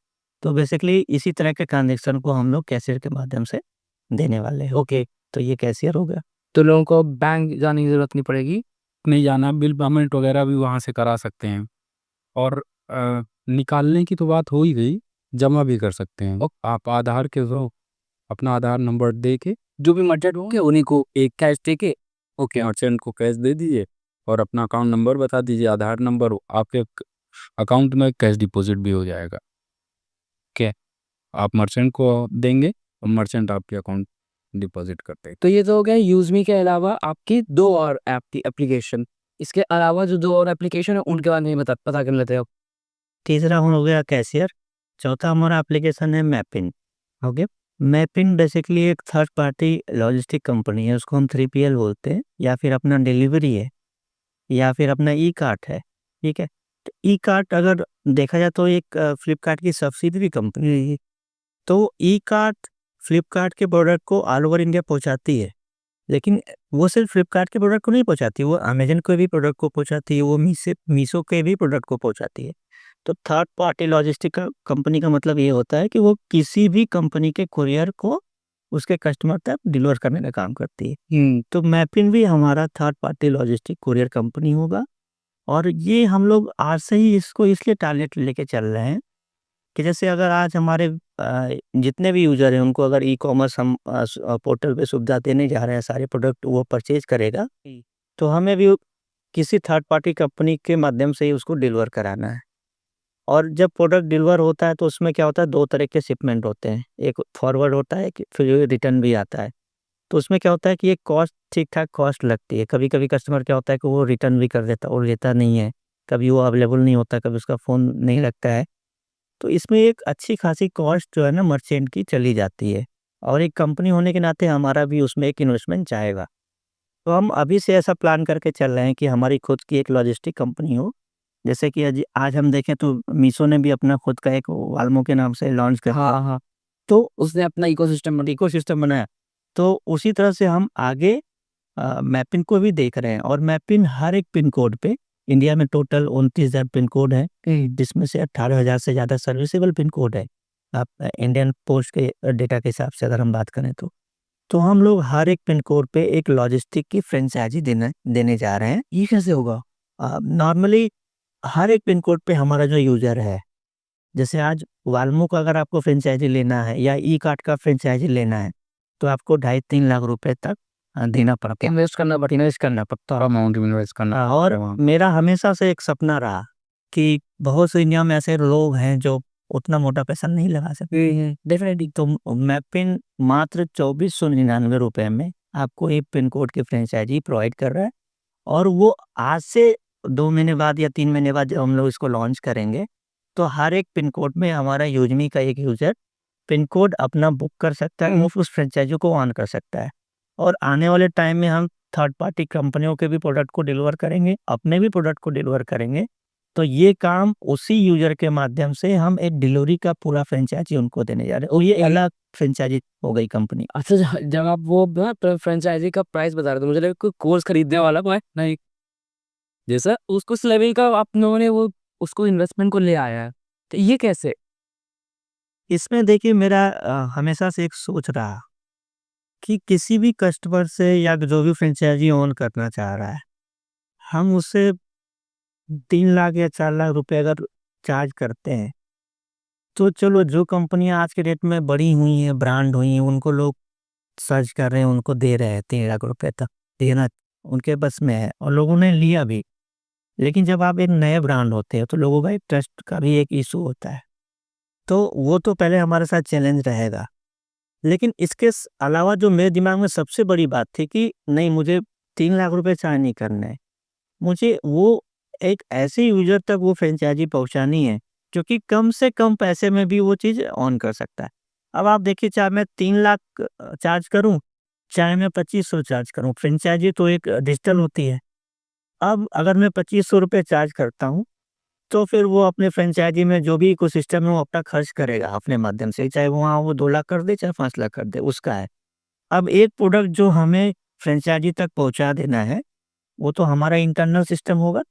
तो बेसिकली इसी तरह के ट्रांज़ैक्शन को हम लोग कैशियर के माध्यम से देने वाले हैं। ओके, तो ये कैशियर हो गया। तो लोगों को बैंक जाने की ज़रूरत नहीं पड़ेगी। नहीं जाना, बिल पेमेंट वगैरह भी वहाँ से करा सकते हैं। और निकालने की तो बात हो ही गई, जमा भी कर सकते हैं। आप आधार के थ्रू अपना आधार नंबर दे के जो भी मर्चेंट होंगे उन्हीं को एक कैश दे के मर्चेंट को कैश दे दीजिए और अपना अकाउंट नंबर बता दीजिए, आधार नंबर, आपके अकाउंट में कैश डिपॉजिट भी हो जाएगा। क्या आप मर्चेंट को देंगे और मर्चेंट आपके अकाउंट डिपॉजिट कर देगा। तो ये तो हो गया यूज़मी के अलावा आपकी 2 और ऐप की एप्लीकेशन। इसके अलावा जो 2 और एप्लीकेशन है उनके बारे में पता कर लेते हो। तीसरा हो गया कैशियर, चौथा हमारा एप्लीकेशन है मैपिन। ओके, मैपिन बेसिकली एक थर्ड पार्टी लॉजिस्टिक कंपनी है, उसको हम 3PL बोलते हैं, या फिर अपना डिलीवरी है, या फिर अपना ई कार्ट है। ठीक है, तो ई कार्ट अगर देखा जाए तो एक फ्लिपकार्ट की सब्सिडरी कंपनी है। तो ई कार्ट फ्लिपकार्ट के प्रोडक्ट को ऑल ओवर इंडिया पहुंचाती है, लेकिन वो सिर्फ फ्लिपकार्ट के प्रोडक्ट को नहीं पहुंचाती, वो अमेजन के भी प्रोडक्ट को पहुंचाती है, वो मीशो के भी प्रोडक्ट को पहुंचाती है। तो थर्ड पार्टी लॉजिस्टिक कंपनी का मतलब ये होता है कि वो किसी भी कंपनी के कुरियर को उसके कस्टमर तक डिलीवर करने का काम करती है। तो मैपिन भी हमारा third party logistic courier company होगा, और ये हम लोग आज से ही इसको इसलिए टारगेट लेके चल रहे हैं कि जैसे अगर आज हमारे जितने भी यूज़र हैं उनको अगर ई-कॉमर्स हम पोर्टल पे सुविधा देने जा रहे हैं, सारे प्रोडक्ट वो परचेज़ करेगा, तो हमें भी किसी थर्ड पार्टी कंपनी के माध्यम से ही उसको डिलीवर कराना है। और जब प्रोडक्ट डिलीवर होता है तो उसमें क्या होता है, 2 तरह के शिपमेंट होते हैं, एक फॉरवर्ड होता है, फिर रिटर्न भी आता है। तो उसमें क्या होता है कि एक कॉस्ट ठीक-ठाक कॉस्ट लगती है। कभी-कभी कस्टमर क्या होता है कि वो रिटर्न भी कर देता है और लेता नहीं है, कभी वो अवेलेबल नहीं होता, कभी उसका फ़ोन नहीं लगता है। तो इसमें एक अच्छी खासी कॉस्ट जो है ना मर्चेंट की चली जाती है, और एक कंपनी होने के नाते हमारा भी उसमें एक इन्वेस्टमेंट जाएगा। तो हम अभी से ऐसा प्लान करके चल रहे हैं कि हमारी खुद की एक लॉजिस्टिक कंपनी हो। जैसे कि आज हम देखें तो मीशो ने भी अपना खुद का एक वाल्मो के नाम से लॉन्च कर, हाँ। तो उसने अपना इकोसिस्टम बनाया। तो उसी तरह से हम आगे मैपिन को भी देख रहे हैं, और मैपिन हर एक पिन कोड पे, इंडिया में टोटल 29,000 पिन कोड है, जिसमें से 18,000 से ज़्यादा सर्विसेबल पिन कोड है। आप इंडियन पोस्ट के डेटा के हिसाब से अगर हम बात करें तो हम लोग हर एक पिन कोड पे एक लॉजिस्टिक की फ्रेंचाइजी देने जा रहे हैं। ये कैसे होगा? नॉर्मली हर एक पिन कोड पे हमारा जो यूज़र है, जैसे आज वाल्मो का अगर आपको फ्रेंचाइजी लेना है या ई कार्ट का फ्रेंचाइजी लेना है, तो आपको 2.5-3 लाख रुपए तक देना पड़ता है, इन्वेस्ट करना पड़ता है। अमाउंट इन्वेस्ट करना और है वहाँ। मेरा हमेशा से एक सपना रहा कि बहुत से इंडिया में ऐसे लोग हैं जो उतना मोटा पैसा नहीं लगा सकते। डेफिनेटली, तो मैपिन मात्र 2499 रुपए में आपको एक पिन कोड की फ्रेंचाइजी प्रोवाइड कर रहा है, और वो आज से 2 महीने बाद या 3 महीने बाद जब हम लोग इसको लॉन्च करेंगे, तो हर एक पिन कोड में हमारा यूज़मी का एक यूज़र पिन कोड अपना बुक कर सकता है, वो उस फ्रेंचाइजी को ऑन कर सकता है। और आने वाले टाइम में हम थर्ड पार्टी कंपनियों के भी प्रोडक्ट को डिलीवर करेंगे, अपने भी प्रोडक्ट को डिलीवर करेंगे। तो ये काम उसी यूज़र के माध्यम से हम एक डिलीवरी का पूरा फ्रेंचाइजी उनको देने जा रहे हैं, और ये अलग फ्रेंचाइजी हो गई कंपनी। अच्छा, जब आप वो ना फ्रेंचाइजी का प्राइस बता रहे थे, मुझे लगा कोई कोर्स खरीदने वाला कोई नहीं, जैसा उसको उस लेवल का आप लोगों ने वो उसको इन्वेस्टमेंट को ले आया है, तो ये कैसे? इसमें देखिए मेरा हमेशा से एक सोच रहा कि किसी भी कस्टमर से या जो भी फ्रेंचाइजी ओन करना चाह रहा है, हम उससे 3 लाख या 4 लाख रुपए अगर चार्ज करते हैं, तो चलो जो कंपनियां आज के डेट में बड़ी हुई हैं, ब्रांड हुई हैं, उनको लोग सर्च कर रहे हैं उनको दे रहे हैं 3 लाख रुपए तक देना उनके बस में है और लोगों ने लिया भी। लेकिन जब आप एक नए ब्रांड होते हैं तो लोगों का एक ट्रस्ट का भी एक इशू होता है। तो वो तो पहले हमारे साथ चैलेंज रहेगा। लेकिन इसके अलावा जो मेरे दिमाग में सबसे बड़ी बात थी कि नहीं मुझे 3 लाख रुपए चार्ज नहीं करने हैं। मुझे वो एक ऐसे यूज़र तक वो फ्रेंचाइज़ी पहुँचानी है, जो कि कम से कम पैसे में भी वो चीज़ ऑन कर सकता है। अब आप देखिए चाहे मैं 3 लाख चार्ज करूँ, चाहे मैं 2500 चार्ज करूँ, फ्रेंचाइज़ी तो एक डिजिटल होती है। अब अगर मैं 2500 रुपए चार्ज करता हूँ, तो फिर वो अपने फ्रेंचाइज़ी में जो भी इकोसिस्टम है वो अपना खर्च करेगा अपने माध्यम से, चाहे वहाँ वो 2 लाख कर दे, चाहे 5 लाख कर दे, उसका है। अब एक प्रोडक्ट जो हमें फ्रेंचाइज़ी तक पहुँचा देना है, वो तो हमारा इंटरनल सिस्टम होगा।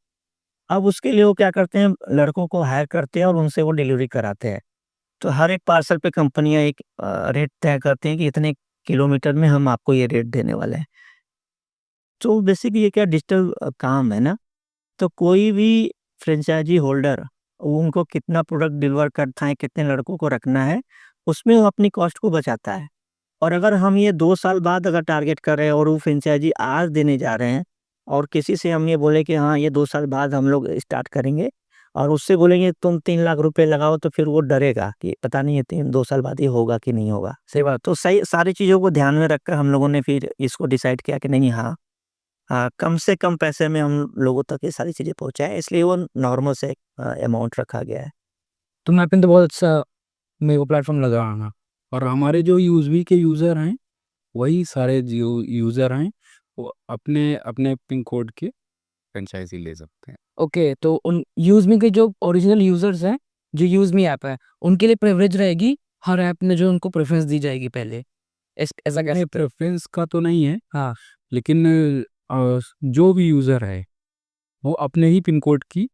अब उसके लिए वो क्या करते हैं, लड़कों को हायर करते हैं और उनसे वो डिलीवरी कराते हैं। तो हर एक पार्सल पे कंपनियाँ एक रेट तय करती हैं कि इतने किलोमीटर में हम आपको ये रेट देने वाले हैं। तो बेसिकली ये क्या डिजिटल काम है ना, तो कोई भी फ्रेंचाइज़ी होल्डर वो उनको कितना प्रोडक्ट डिलीवर करता है, कितने लड़कों को रखना है, उसमें वो अपनी कॉस्ट को बचाता है। और अगर हम ये 2 साल बाद अगर टारगेट कर रहे हैं और वो फ्रेंचाइज़ी आज देने जा रहे हैं और किसी से हम ये बोले कि हाँ, ये 2 साल बाद हम लोग स्टार्ट करेंगे और उससे बोलेंगे तुम 3 लाख रुपए लगाओ तो फिर वो डरेगा कि पता नहीं ये 2 साल बाद ये होगा कि नहीं होगा। सही बात। तो सही सारी चीज़ों को ध्यान में रखकर हम लोगों ने फिर इसको डिसाइड किया कि नहीं हाँ, कम से कम पैसे में हम लोगों तक ये सारी चीज़ें पहुँचाएँ, इसलिए वो नॉर्मल से अमाउंट रखा गया है। तो मैपिंग तो बहुत अच्छा मेरे को प्लेटफ़ॉर्म लगा। हाँ, और हमारे जो यूज़वी के यूज़र हैं, वही सारे जो यूज़र हैं, वो अपने पिन कोड के फ्रेंचाइज़ी ले सकते हैं। ओके, तो उन यूज़मी के जो ओरिजिनल यूज़र्स हैं, जो यूज़मी ऐप है, उनके लिए प्रिविलेज रहेगी, हर ऐप में जो उनको प्रेफ़रेंस दी जाएगी पहले। ऐसा कह नहीं, सकते हैं? प्रेफ़रेंस का तो नहीं है, हाँ, लेकिन जो भी यूज़र है, वो अपने ही पिन कोड की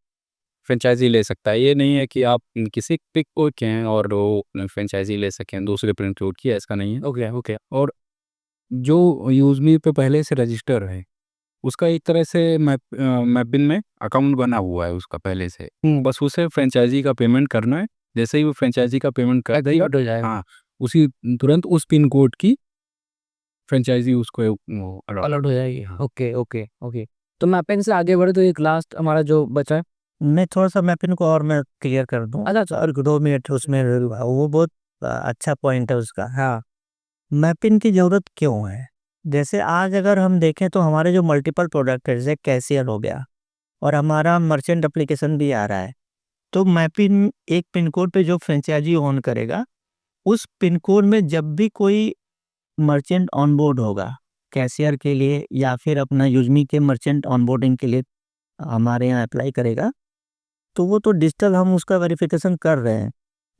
फ्रेंचाइज़ी ले सकता है। ये नहीं है कि आप किसी पिन कोड के हैं और वो फ्रेंचाइज़ी ले सकें दूसरे पिन कोड की, ऐसा नहीं है। Okay, okay. और जो यूज़मी पे पहले से रजिस्टर है, उसका एक तरह से मैपिन में अकाउंट बना हुआ है उसका पहले से। बस उसे फ्रेंचाइज़ी का पेमेंट करना है। जैसे ही वो फ्रेंचाइज़ी का पेमेंट कर देगा, एक्टिवेट हो जाएगा। हाँ, उसी तुरंत उस पिन कोड की फ्रेंचाइज़ी उसको वो अलॉट अलर्ट हो जाएगी। हाँ। Okay, okay, okay. तो मैपिंग से आगे बढ़े तो एक लास्ट हमारा जो बचा है। मैं थोड़ा-सा मैपिंग को और मैं क्लियर कर दूँ अच्छा। और 2 मिनट उसमें वो बहुत अच्छा पॉइंट है उसका। हाँ, मैपिंग की ज़रूरत क्यों है? जैसे आज अगर हम देखें तो हमारे जो मल्टीपल प्रोडक्ट है, जैसे कैशियर हो गया और हमारा मर्चेंट एप्लीकेशन भी आ रहा है। तो मैपिंग एक पिन कोड पे जो फ्रेंचाइज़ी ऑन करेगा, उस पिन कोड में जब भी कोई मर्चेंट ऑनबोर्ड होगा, कैशियर के लिए या फिर अपना यूज़मी के मर्चेंट ऑनबोर्डिंग के लिए हमारे यहाँ अप्लाई करेगा, तो वो तो डिजिटल हम उसका वेरिफ़िकेशन कर रहे हैं।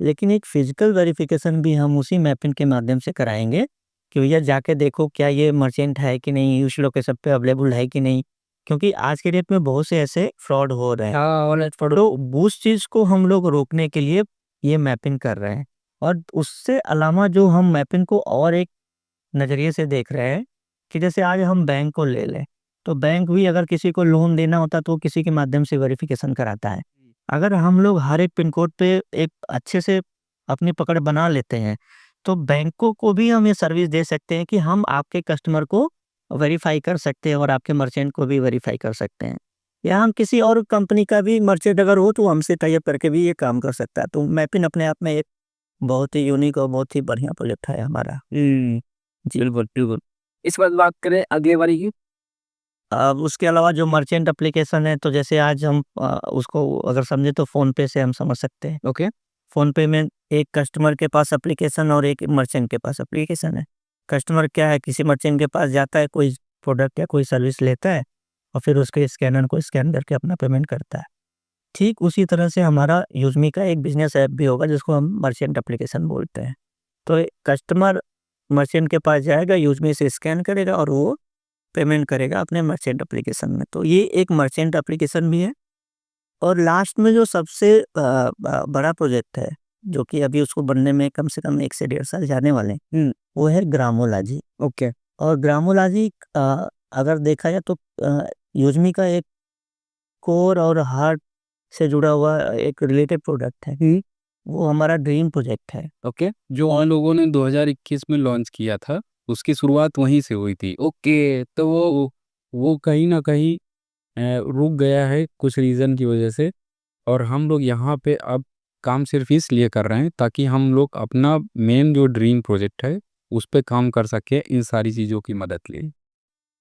लेकिन एक फ़िज़िकल वेरिफ़िकेशन भी हम उसी मैपिंग के माध्यम से कराएँगे कि भैया जाके देखो क्या ये मर्चेंट है कि नहीं, उस लोकेशन पे अवेलेबल है कि नहीं। क्योंकि आज के डेट में बहुत से ऐसे फ्रॉड हो रहे हैं। हाँ, ऑनलाइन फ्रॉड। तो उस चीज़ को हम लोग रोकने के लिए ये मैपिंग कर रहे हैं। और उससे अलावा जो हम मैपिंग को और एक नज़रिए से देख रहे हैं कि जैसे आज हम बैंक को ले लें, तो बैंक भी अगर किसी को लोन देना होता है तो वो किसी के माध्यम से वेरिफ़िकेशन कराता है। अगर हम लोग हर एक पिन कोड पे एक अच्छे से अपनी पकड़ बना लेते हैं, तो बैंकों को भी हम ये सर्विस दे सकते हैं कि हम आपके कस्टमर को वेरीफ़ाई कर सकते हैं और आपके मर्चेंट को भी वेरीफ़ाई कर सकते हैं। या हम किसी और कंपनी का भी मर्चेंट अगर हो तो हमसे टाई अप करके भी ये काम कर सकता है। तो मैपिंग अपने आप में एक बहुत ही यूनिक और बहुत ही बढ़िया प्रोजेक्ट है हमारा। जी। बिल्कुल, बिल्कुल। इस बार बात करें अगले बारी की। अब उसके अलावा जो मर्चेंट एप्लीकेशन है, तो जैसे आज हम उसको अगर समझे तो फ़ोनपे से हम समझ सकते हैं। ओके। फ़ोनपे में एक कस्टमर के पास एप्लीकेशन और एक मर्चेंट के पास एप्लीकेशन है। कस्टमर क्या है, किसी मर्चेंट के पास जाता है, कोई प्रोडक्ट या कोई सर्विस लेता है और फिर उसके स्कैनर को स्कैन करके अपना पेमेंट करता है। ठीक उसी तरह से हमारा यूज़मी का एक बिज़नेस ऐप भी होगा जिसको हम मर्चेंट एप्लीकेशन बोलते हैं। तो कस्टमर मर्चेंट के पास जाएगा, यूज़मी से स्कैन करेगा और वो पेमेंट करेगा अपने मर्चेंट एप्लीकेशन में। तो ये एक मर्चेंट एप्लीकेशन भी है। और लास्ट में जो सबसे बड़ा प्रोजेक्ट है, जो कि अभी उसको बनने में कम से कम 1 से 1.5 साल जाने वाले हैं, वो है ग्रामोलॉजी। ओके। और ग्रामोलॉजी अगर देखा जाए तो यूज़मी का एक कोर और हार्ट से जुड़ा हुआ एक रिलेटेड प्रोडक्ट है। वो हमारा ड्रीम प्रोजेक्ट है। ओके। जो हम लोगों ने 2021 में लॉन्च किया था, उसकी शुरुआत वहीं से हुई थी। ओके, तो वो कहीं न कहीं रुक गया है कुछ रीज़न की वजह से, और हम लोग यहाँ पे अब काम सिर्फ़ इसलिए कर रहे हैं ताकि हम लोग अपना मेन जो ड्रीम प्रोजेक्ट है, उस पे काम कर सकें इन सारी चीज़ों की मदद लिए।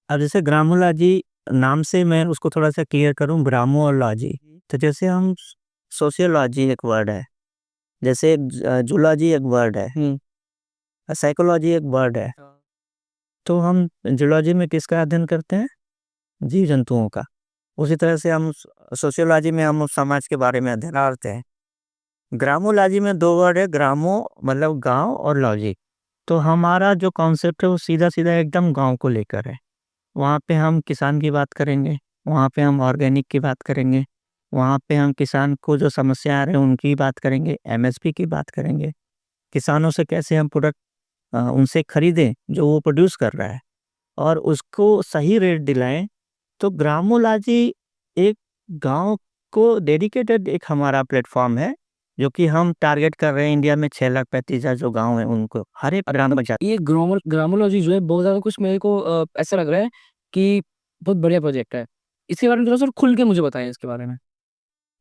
अब जैसे ग्रामोलॉजी नाम से मैं उसको थोड़ा-सा क्लियर करूँ, ग्रामोलॉजी, तो जैसे हम सोशियोलॉजी एक वर्ड है, जैसे जूलॉजी एक वर्ड है, साइकोलॉजी एक वर्ड है, तो हम जूलॉजी में किसका अध्ययन करते हैं? जीव-जंतुओं का। उसी तरह से हम सोशियोलॉजी में हम समाज के बारे में अध्ययन करते हैं। ग्रामोलॉजी में 2 वर्ड है, ग्रामो मतलब गाँव और लॉजी। तो हमारा जो कॉन्सेप्ट है वो सीधा-सीधा एकदम गाँव को लेकर है। वहाँ पे हम किसान की बात करेंगे, वहाँ पे हम ऑर्गेनिक की बात करेंगे, वहाँ पे हम किसान को जो समस्या आ रही है उनकी बात करेंगे, एमएसपी की बात करेंगे। किसानों से कैसे हम प्रोडक्ट उनसे खरीदें जो वो प्रोड्यूस कर रहा है और उसको सही रेट दिलाएँ। तो ग्रामोलॉजी एक गाँव को डेडिकेटेड एक हमारा प्लेटफ़ॉर्म है, जो कि हम टारगेट कर रहे हैं इंडिया में 6,35,000 जो गाँव हैं उनको, हर एक ग्राम पंचायत। ये ग्रामोलॉजी जो है बहुत ज़्यादा कुछ मेरे को ऐसा लग रहा है कि बहुत बढ़िया प्रोजेक्ट है। इसके बारे में थोड़ा-सा खुल के मुझे बताएँ इसके बारे में।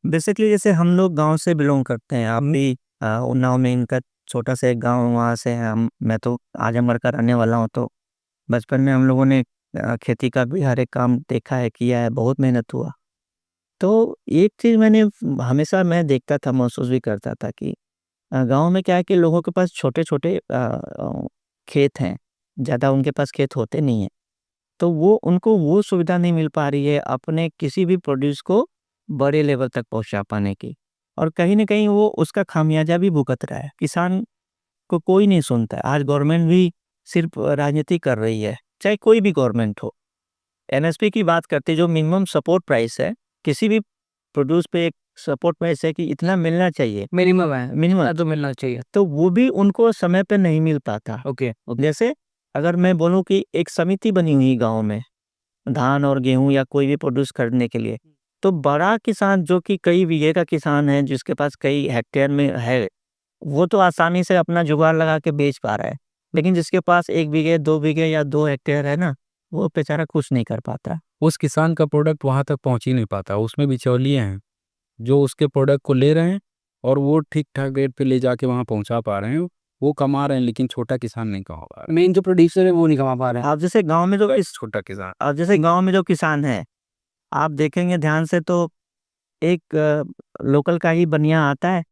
बेसिकली जैसे हम लोग गाँव से बिलॉन्ग करते हैं, आप भी उन्नाव में इनका छोटा-सा एक गाँव है, वहाँ से हैं हम। मैं तो आजमगढ़ का रहने वाला हूँ, तो बचपन में हम लोगों ने खेती का भी हर एक काम देखा है, किया है, बहुत मेहनत हुआ। तो एक चीज़ मैंने हमेशा मैं देखता था, महसूस भी करता था कि गाँव में क्या है कि लोगों के पास छोटे-छोटे खेत हैं, ज़्यादा उनके पास खेत होते नहीं हैं। तो वो उनको वो सुविधा नहीं मिल पा रही है अपने किसी भी प्रोड्यूस को बड़े लेवल तक पहुँचा पाने की, और कहीं न कहीं वो उसका खामियाज़ा भी भुगत रहा है। किसान को कोई नहीं सुनता है। आज गवर्नमेंट भी सिर्फ़ राजनीति कर रही है, चाहे कोई भी गवर्नमेंट हो। एमएसपी की बात करते हैं, जो मिनिमम सपोर्ट प्राइस है, किसी भी प्रोड्यूस पे एक सपोर्ट प्राइस है कि इतना मिलना चाहिए, मिनिमम है, मिनिमम। इतना तो मिलना चाहिए। तो वो भी उनको समय पे नहीं मिल पाता। ओके, जैसे अगर मैं बोलूँ कि एक समिति बनी हुई गाँव में, धान और गेहूँ या कोई भी प्रोड्यूस खरीदने के लिए, तो बड़ा किसान जो कि कई बीघे का किसान है, जिसके पास कई हेक्टेयर में है, वो तो आसानी से अपना जुगाड़ लगा के बेच पा रहा है। लेकिन जिसके पास 1 बीघे, 2 बीघे या 2 हेक्टेयर है ना, वो बेचारा कुछ नहीं कर पाता। उस किसान का प्रोडक्ट वहाँ तक पहुँच ही नहीं पाता, उसमें बिचौलिए हैं, जो उसके प्रोडक्ट को ले रहे हैं और वो ठीक-ठाक रेट पे ले जाके वहाँ पहुँचा पा रहे हैं, वो कमा रहे हैं, लेकिन छोटा किसान नहीं कमा पा रहा है। मेन जो प्रोड्यूसर है वो नहीं कमा पा रहा है। अब जैसे गाँव में जो छोटा किसान। अब जैसे गाँव में जो किसान है, आप देखेंगे ध्यान से तो एक लोकल का ही बनिया आता है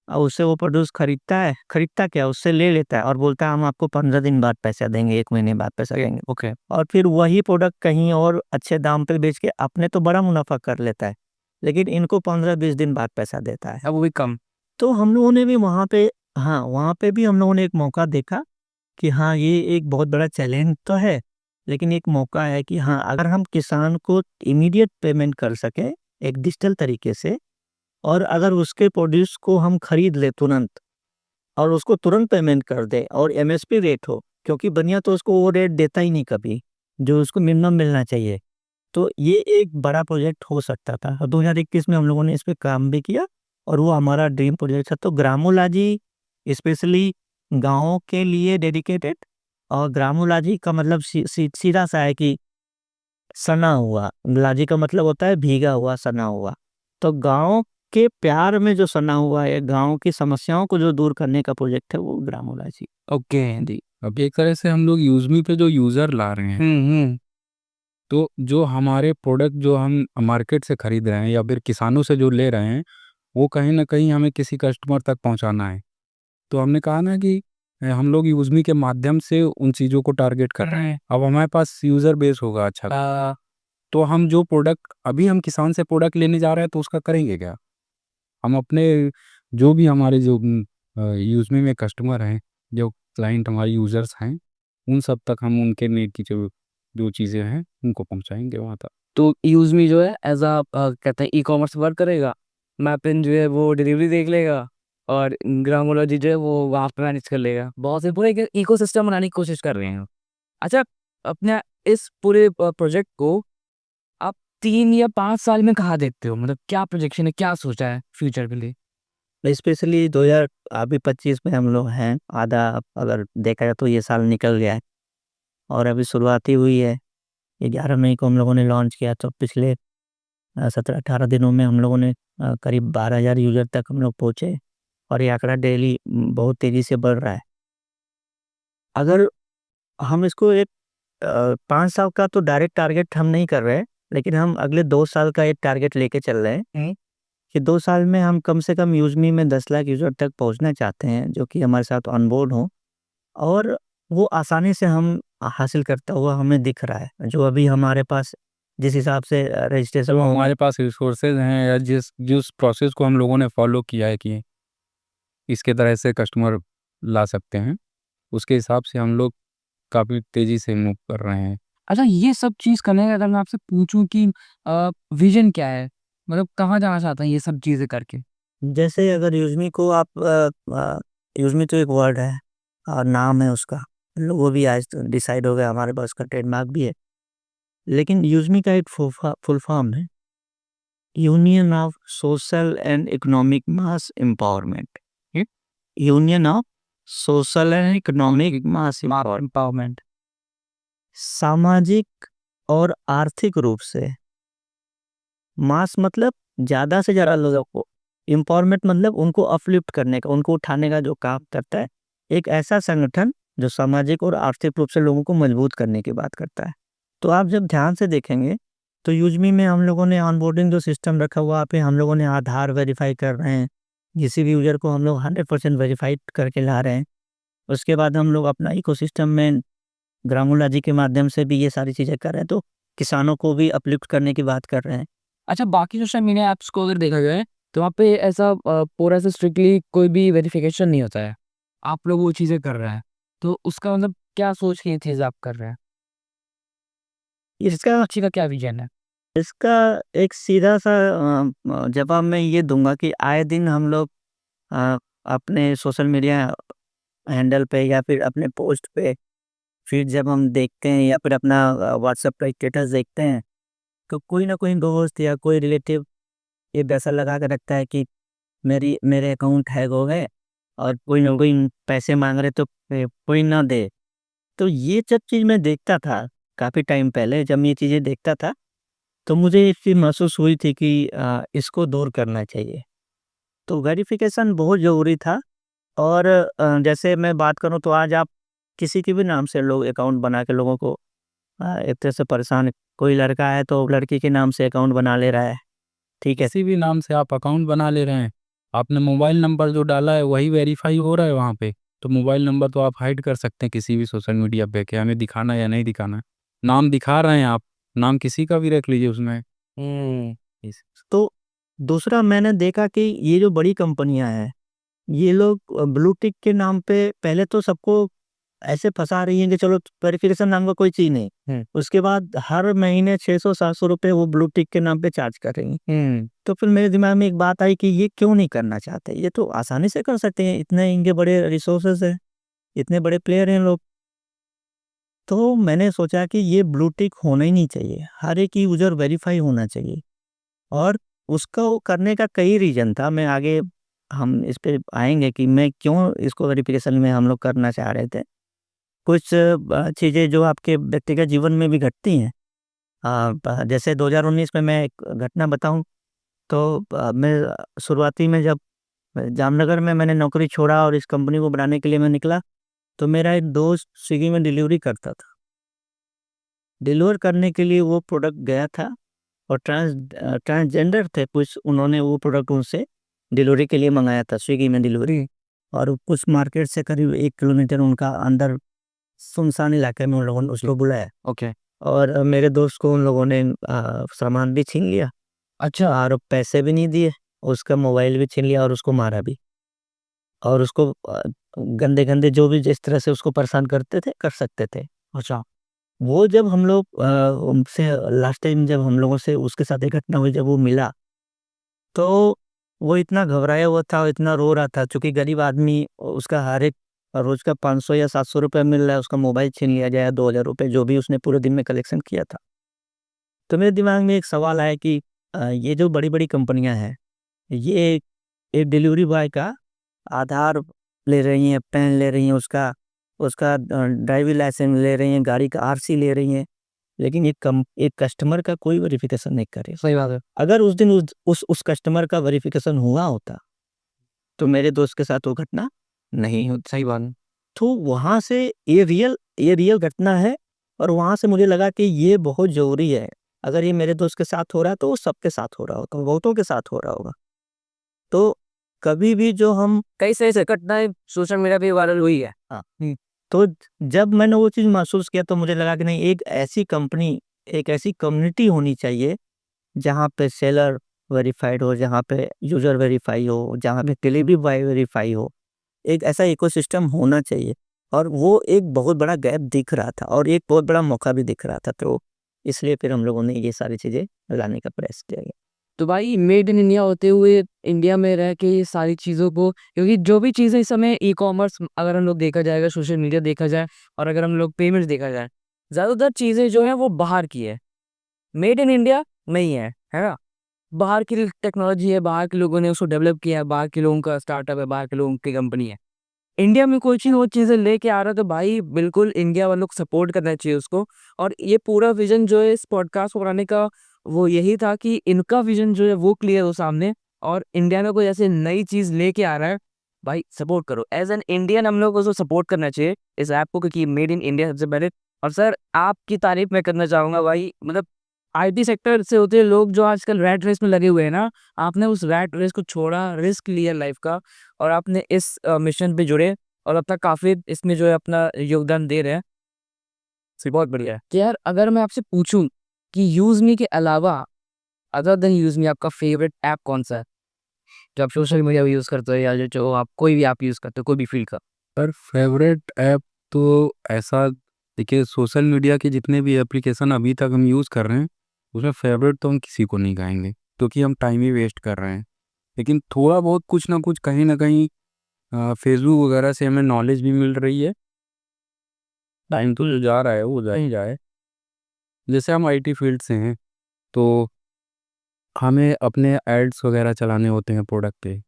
और उससे वो प्रोड्यूस खरीदता है, खरीदता क्या उससे ले लेता है और बोलता है हम आपको 15 दिन बाद पैसा देंगे, 1 महीने बाद पैसा देंगे। ओके, और फिर वही प्रोडक्ट कहीं और अच्छे दाम पे बेच के अपने तो बड़ा मुनाफ़ा कर लेता है, लेकिन इनको 15-20 दिन बाद पैसा देता है। अब वो भी कम। तो हम लोगों ने भी वहाँ पे, हाँ, वहाँ पे भी हम लोगों ने एक मौका देखा कि हाँ, ये एक बहुत बड़ा चैलेंज तो है, लेकिन एक मौका है कि हाँ, अगर हम किसान को इमीडिएट पेमेंट कर सकें, एक डिजिटल तरीके से, और अगर उसके प्रोड्यूस को हम खरीद लें तुरंत और उसको तुरंत पेमेंट कर दें और एमएसपी रेट हो, क्योंकि बनिया तो उसको वो रेट देता ही नहीं कभी, जो उसको मिनिमम मिलना चाहिए। तो ये एक बड़ा प्रोजेक्ट हो सकता था और 2021 में हम लोगों ने इस पे काम भी किया और वो हमारा ड्रीम प्रोजेक्ट था। तो ग्रामोलॉजी स्पेशली गाँवों के लिए डेडिकेटेड, और ग्रामोलॉजी का मतलब सीधा सा है कि सना हुआ, लॉजी का मतलब होता है भीगा हुआ, सना हुआ। तो गाँव के प्यार में जो सना हुआ है, गाँव की समस्याओं को जो दूर करने का प्रोजेक्ट है, वो ग्रामोलॉजी। ओके, जी। अब एक तरह से हम लोग यूज़मी पे जो यूज़र ला रहे हैं, हुँ। तो जो हमारे प्रोडक्ट जो हम मार्केट से खरीद रहे हैं या फिर किसानों से जो ले रहे हैं, वो कहीं न कहीं हमें किसी कस्टमर तक पहुँचाना है। तो हमने कहा ना कि हम लोग यूज़मी के माध्यम से उन चीज़ों को टारगेट कर रहे हैं। अब हमारे पास यूज़र बेस होगा अच्छा, तो हम जो प्रोडक्ट अभी हम किसान से प्रोडक्ट लेने जा रहे हैं, तो उसका करेंगे क्या? हम अपने जो भी हमारे जो यूज़मी में कस्टमर हैं, जो क्लाइंट हमारे यूज़र्स हैं, उन सब तक हम उनके नीड की जो जो चीज़ें हैं, उनको पहुँचाएँगे वहाँ तक। तो यूज़मी जो है एज़ कहते हैं ई-कॉमर्स वर्क करेगा, मैपिन जो है वो डिलीवरी देख लेगा और ग्रामोलॉजी जो है वो वहाँ पे मैनेज कर लेगा। बहुत से पूरे एक इकोसिस्टम बनाने की कोशिश कर रहे हैं। अच्छा, अपने इस पूरे प्रोजेक्ट को आप 3 या 5 साल में कहाँ देखते हो? मतलब क्या प्रोजेक्शन है, क्या सोचा है फ्यूचर के लिए? स्पेशली 2025 में हम लोग हैं, आधा अगर देखा जाए तो ये साल निकल गया है। और अभी शुरुआत ही हुई है। 11 मई को हम लोगों ने लॉन्च किया, तो पिछले 17-18 दिनों में हम लोगों ने करीब 12,000 यूज़र तक हम लोग पहुँचे और ये आंकड़ा डेली बहुत तेज़ी से बढ़ रहा है। अगर हम इसको एक 5 साल का तो डायरेक्ट टारगेट हम नहीं कर रहे हैं, लेकिन हम अगले 2 साल का एक टारगेट लेके चल रहे हैं कि 2 साल में हम कम से कम यूज़मी में 10 लाख यूज़र तक पहुँचना चाहते हैं, जो कि हमारे साथ ऑनबोर्ड हों और वो आसानी से हम हासिल करता हुआ हमें दिख रहा है। जो अभी हमारे पास जिस हिसाब से रजिस्ट्रेशन तो हमारे पास रिसोर्सेज हैं या जिस प्रोसेस को हम लोगों ने फॉलो किया है कि इसके तरह से कस्टमर ला सकते हैं, उसके हिसाब से हम लोग काफ़ी तेज़ी से मूव कर रहे हैं। अच्छा, ये सब चीज़ करने का अगर मैं आपसे पूछूँ कि विज़न क्या है? मतलब कहाँ जाना चाहते हैं ये सब चीज़ें करके? जैसे अगर यूज़मी को आप यूज़मी तो एक वर्ड है और नाम है उसका, लोगो भी आज डिसाइड हो गया, हमारे पास उसका ट्रेडमार्क भी है। लेकिन यूज़मी का एक फुल फॉर्म है, union of social and economic mass empowerment. Union of social and economic mass empowerment. सामाजिक और आर्थिक रूप से मास मतलब ज़्यादा से ज़्यादा लोगों को, एम्पावरमेंट मतलब उनको अपलिफ्ट करने का, उनको उठाने का जो काम करता है। एक ऐसा संगठन जो सामाजिक और आर्थिक रूप से लोगों को मजबूत करने की बात करता है। तो आप जब ध्यान से देखेंगे तो यूज़मी में हम लोगों ने ऑनबोर्डिंग जो सिस्टम रखा हुआ पे हम लोगों ने आधार वेरीफाई कर रहे हैं। किसी भी यूज़र को हम लोग 100% वेरीफाइड करके ला रहे हैं। उसके बाद हम लोग अपना इकोसिस्टम में ग्रामोलॉजी के माध्यम से भी ये सारी चीज़ें कर रहे हैं, तो किसानों को भी अपलिफ्ट करने की बात कर रहे हैं। अच्छा, बाकी सोशल मीडिया ऐप्स को अगर देखा जाए तो वहाँ पे ऐसा पूरा ऐसे स्ट्रिक्टली कोई भी वेरिफिकेशन नहीं होता है। आप लोग वो चीज़ें कर रहे हैं। तो उसका मतलब क्या सोच के ये चीज़ आप कर रहे हैं? इसका अच्छी का क्या विज़न है? इसका एक सीधा-सा जवाब मैं ये दूँगा कि आए दिन हम लोग अ, अपने सोशल मीडिया हैंडल पे या फिर अपने पोस्ट पे फीड जब हम देखते हैं या फिर अपना व्हाट्सएप पे स्टेटस देखते हैं, तो कोई ना कोई दोस्त या कोई रिलेटिव ये वैसा लगा के रखता है कि मेरे अकाउंट हैक हो गए और कोई ना कोई पैसे माँग रहे तो कोई ना दे। तो ये सब चीज़ मैं देखता था, काफ़ी टाइम पहले जब मैं ये चीज़ें देखता था, तो मुझे एक चीज़ महसूस हुई थी कि इसको दूर करना चाहिए। तो वेरिफ़िकेशन बहुत ज़रूरी था और जैसे मैं बात करूँ तो आज आप किसी के भी नाम से लोग अकाउंट बना के लोगों को एक तरह से परेशान, कोई लड़का है तो लड़की के नाम से अकाउंट बना ले रहा है, ठीक है? किसी भी नाम से आप अकाउंट बना ले रहे हैं, आपने मोबाइल नंबर जो डाला है वही वेरीफ़ाई हो रहा है वहाँ पे, तो मोबाइल नंबर तो आप हाइड कर सकते हैं किसी भी सोशल मीडिया पे कि हमें दिखाना है या नहीं दिखाना है। नाम दिखा रहे हैं आप, नाम किसी का भी रख लीजिए उसमें। हुँ। इस तो दूसरा मैंने देखा कि ये जो बड़ी कंपनियां हैं, ये लोग ब्लू टिक के नाम पे पहले तो सबको ऐसे फंसा रही हैं कि चलो वेरिफिकेशन नाम का कोई चीज़ नहीं। उसके बाद हर महीने 600-700 रुपए वो ब्लू टिक के नाम पे चार्ज कर रही हैं। तो फिर मेरे दिमाग में एक बात आई कि ये क्यों नहीं करना चाहते? ये तो आसानी से कर सकते हैं, इतने इनके बड़े रिसोर्सेज हैं, इतने बड़े प्लेयर हैं लोग। तो मैंने सोचा कि ये ब्लू टिक होना ही नहीं चाहिए, हर एक यूज़र वेरीफाई होना चाहिए। और उसको करने का कई रीज़न था, मैं आगे हम इस पे आएँगे कि मैं क्यों इसको वेरिफ़िकेशन में हम लोग करना चाह रहे थे। कुछ चीज़ें जो आपके व्यक्तिगत जीवन में भी घटती हैं। जैसे 2019 में मैं एक घटना बताऊँ तो मैं शुरुआती में जब जामनगर में मैंने नौकरी छोड़ा और इस कंपनी को बनाने के लिए मैं निकला, तो मेरा एक दोस्त स्विगी में डिलीवरी करता था। डिलीवर करने के लिए वो प्रोडक्ट गया था और ट्रांसजेंडर थे कुछ, उन्होंने वो प्रोडक्ट उनसे डिलीवरी के लिए मंगाया था स्विगी में डिलीवरी। और कुछ मार्केट से करीब 1 किलोमीटर उनका अंदर सुनसान इलाके में उन लोगों ने उसको बुलाया ओके। और मेरे दोस्त को उन लोगों ने सामान भी छीन लिया अच्छा। और पैसे भी नहीं दिए, उसका मोबाइल भी छीन लिया और उसको मारा भी। और उसको गंदे-गंदे जो भी जिस तरह से उसको परेशान करते थे, कर सकते थे। अच्छा। वो जब हम लोग उनसे लास्ट टाइम जब हम लोगों से उसके साथ एक घटना हुई, जब वो मिला, तो वो इतना घबराया हुआ था और इतना रो रहा था, चूँकि गरीब आदमी उसका हर एक रोज़ का 500 या 700 रुपए मिल रहा है, उसका मोबाइल छीन लिया जाए, 2000 रुपए जो भी उसने पूरे दिन में कलेक्शन किया था। तो मेरे दिमाग में एक सवाल आया कि ये जो बड़ी-बड़ी कंपनियाँ हैं, ये एक डिलीवरी बॉय का आधार ले रही हैं, पैन ले रही हैं उसका, उसका ड्राइविंग लाइसेंस ले रही हैं, गाड़ी का आरसी ले रही हैं, लेकिन एक कस्टमर का कोई वेरिफिकेशन नहीं कर रही। सही बात है। अगर उस दिन उस कस्टमर का वेरिफिकेशन हुआ होता तो मेरे दोस्त के साथ वो घटना नहीं होती। सही बात है। तो वहाँ से ये रियल घटना है, और वहाँ से मुझे लगा कि ये बहुत ज़रूरी है। अगर ये मेरे दोस्त के साथ हो रहा है तो वो सबके साथ हो रहा होगा, बहुतों के साथ हो रहा होगा। तो कभी भी जो हम कई सारी घटनाएं सोशल मीडिया पे वायरल हुई है। हाँ, तो जब मैंने वो चीज़ महसूस किया तो मुझे लगा कि नहीं, एक ऐसी कंपनी, एक ऐसी कम्युनिटी होनी चाहिए जहाँ पे सेलर वेरिफाइड हो, जहाँ पे यूज़र वेरीफाई हो, जहाँ पे डिलीवरी बॉय वेरीफाई हो। एक ऐसा इकोसिस्टम होना चाहिए, और वो एक बहुत बड़ा गैप दिख रहा था और एक बहुत बड़ा मौका भी दिख रहा था। तो इसलिए फिर हम लोगों ने ये सारी चीज़ें लाने का प्रयास किया गया। तो भाई मेड इन इंडिया होते हुए इंडिया में रह के ये सारी चीज़ों को, क्योंकि जो भी चीज़ें इस समय ई-कॉमर्स अगर हम लोग देखा जाएगा, सोशल मीडिया देखा जाए और अगर हम लोग पेमेंट्स देखा जाए, ज़्यादातर चीज़ें जो हैं वो बाहर की है, मेड इन इंडिया नहीं है ना? बाहर की टेक्नोलॉजी है, बाहर के लोगों ने उसको डेवलप किया है, बाहर के लोगों का स्टार्टअप है, बाहर के लोगों की कंपनी है। इंडिया में कोई चीज़ वो चीज़ें लेके आ रहा है तो भाई बिल्कुल इंडिया वालों को सपोर्ट करना चाहिए उसको। और ये पूरा विज़न जो है इस पॉडकास्ट को बनाने का वो यही था कि इनका विज़न जो है वो क्लियर हो सामने, और इंडिया में कोई ऐसी नई चीज़ लेके आ रहा है, भाई सपोर्ट करो। एज़ एन इंडियन हम लोग को उसको सपोर्ट करना चाहिए इस ऐप को, क्योंकि मेड इन इंडिया सबसे पहले। और सर आपकी तारीफ़ मैं करना चाहूँगा भाई, मतलब आईटी सेक्टर से होते लोग जो आजकल रैट रेस में लगे हुए हैं ना, आपने उस रैट रेस को छोड़ा, रिस्क लिया लाइफ़ का, और आपने इस मिशन पे जुड़े और अब तक काफ़ी इसमें जो है अपना योगदान दे रहे हैं। बहुत बढ़िया है। तो यार अगर मैं आपसे पूछूँ कि यूज़मी के अलावा, अदर देन यूज़मी, आपका फ़ेवरेट ऐप कौन-सा है? जो आप सोशल मीडिया भी यूज़ करते हो या जो आप कोई भी ऐप यूज़ करते हो, कोई भी फ़ील्ड का? पर फेवरेट ऐप तो ऐसा, देखिए सोशल मीडिया के जितने भी एप्लीकेशन अभी तक हम यूज़ कर रहे हैं, उसमें फेवरेट तो हम किसी को नहीं कहेंगे, क्योंकि हम टाइम ही वेस्ट कर रहे हैं। लेकिन थोड़ा बहुत कुछ ना कुछ कहीं न कहीं फेसबुक वगैरह से हमें नॉलेज भी मिल रही है। टाइम तो जो जा रहा है वो जा ही जाए। जैसे हम आईटी फील्ड से हैं, तो हमें अपने एड्स वगैरह चलाने होते हैं प्रोडक्ट पे,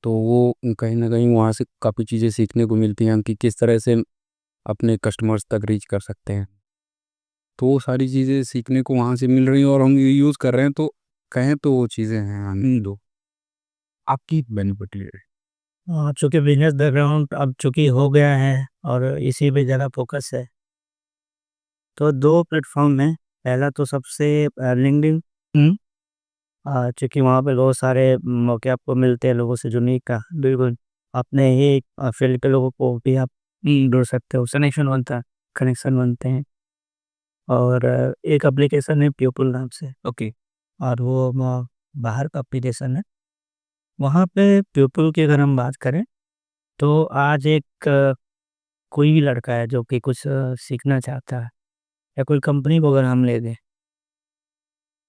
तो वो कहीं न कहीं वहाँ से काफ़ी चीज़ें सीखने को मिलती हैं कि किस तरह से अपने कस्टमर्स तक रीच कर सकते हैं। तो वो सारी चीज़ें सीखने को वहाँ से मिल रही हैं और हम ये यूज़ कर रहे हैं, तो कहें तो वो चीज़ें हैं दो आपकी बेनिफिट है। चूँकि बिज़नेस बैकग्राउंड अब चूँकि हो गया है और इसी पे ज़्यादा फ़ोकस है, तो 2 प्लेटफ़ॉर्म हैं। पहला तो सबसे लिंक्डइन, चूँकि वहाँ पे बहुत सारे मौके आपको मिलते हैं लोगों से जुड़ने का। बिल्कुल, अपने ही फ़ील्ड के लोगों को भी आप जुड़ सकते हो, कनेक्शन बनते हैं। और एक एप्लीकेशन है प्यूपल नाम से, ओके। और वो बाहर का एप्लीकेशन है। वहाँ पे प्यूपल की अगर हम बात करें, तो आज एक कोई भी लड़का है जो कि कुछ सीखना चाहता है, या कोई कंपनी को अगर हम ले दें,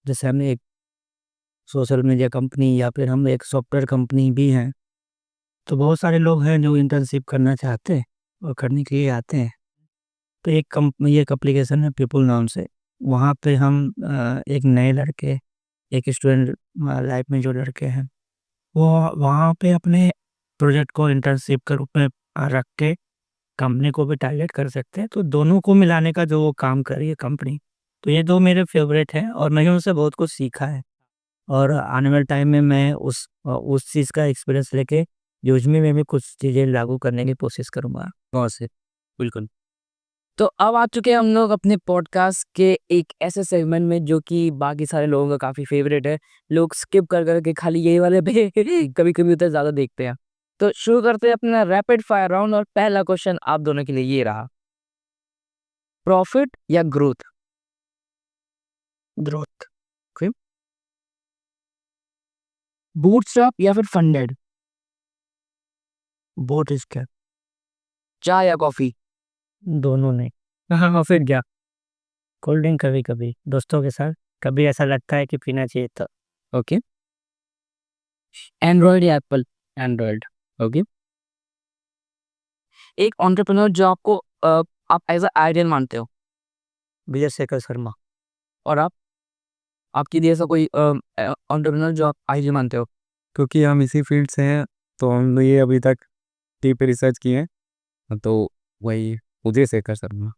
जैसे हमने एक सोशल मीडिया कंपनी या फिर हम एक सॉफ्टवेयर कंपनी भी हैं, तो बहुत सारे लोग हैं जो इंटर्नशिप करना चाहते हैं और करने के लिए आते हैं। तो ये एक एप्लीकेशन है पीपल नाम से। वहाँ पे हम एक नए लड़के, एक स्टूडेंट लाइफ में जो लड़के हैं, वो वहाँ पे अपने प्रोजेक्ट को इंटर्नशिप के रूप में रख के कंपनी को भी टारगेट कर सकते हैं। तो दोनों को मिलाने का जो वो काम कर रही है कंपनी, तो ये 2 मेरे फ़ेवरेट हैं और मैंने उनसे बहुत कुछ सीखा है। और आने वाले टाइम में मैं उस चीज़ का एक्सपीरियंस लेके यूज़मी में भी कुछ चीज़ें लागू करने की कोशिश करूँगा। बहुत से, बिल्कुल। तो अब आ चुके हैं हम लोग अपने पॉडकास्ट के एक ऐसे सेगमेंट में जो कि बाकी सारे लोगों का काफ़ी फ़ेवरेट है। लोग स्किप कर के खाली यही वाले पे कभी-कभी उधर ज़्यादा देखते हैं। तो शुरू करते हैं अपना रैपिड फायर राउंड, और पहला क्वेश्चन आप दोनों के लिए ये रहा। प्रॉफ़िट या ग्रोथ? ग्रोथ। ओके। बूटस्ट्रैप या फिर फंडेड? बहुत रिस्क है, चाय या कॉफ़ी? दोनों नहीं। हाँ, फिर क्या? कोल्ड ड्रिंक कभी-कभी दोस्तों के साथ, कभी ऐसा लगता है कि पीना चाहिए तो। ओके। एंड्रॉयड या एप्पल? एंड्रॉयड। ओके। एक एंटरप्रेन्योर जो आपको आप एज़ अ आइडियल मानते हो, विजय शेखर शर्मा। और आप? आपके लिए ऐसा कोई एंटरप्रेन्योर जो आप आइडियल मानते हो? क्योंकि हम इसी फील्ड से हैं, तो हम ये अभी तक डीप रिसर्च किए हैं, तो वही Uday Shekhar Sharma.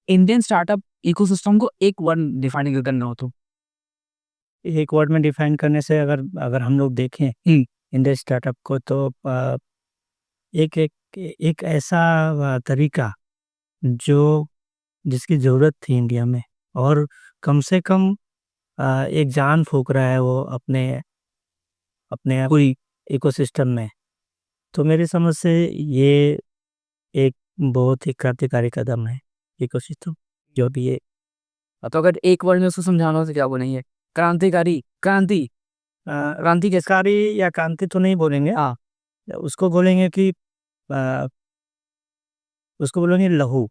Indian startup ecosystem को एक वर्ड डिफाइन करना हो तो? एक वर्ड में डिफाइन करने से अगर अगर हम लोग देखें इंडियन स्टार्टअप को तो एक एक एक ऐसा तरीका जो जिसकी ज़रूरत थी इंडिया में और कम से कम एक जान फूँक रहा है वो अपने अपने पूरी इकोसिस्टम में। तो मेरी समझ से ये एक बहुत ही क्रांतिकारी कदम है इकोसिस्टम जो भी है। तो अगर एक वर्ड में उसको समझाना हो तो क्या बोलेंगे? क्रांतिकारी, क्रांति, क्रांति कैसे? क्रांतिकारी या क्रांति तो नहीं बोलेंगे, हाँ, उसको बोलेंगे कि अ, उसको बोलेंगे लहू।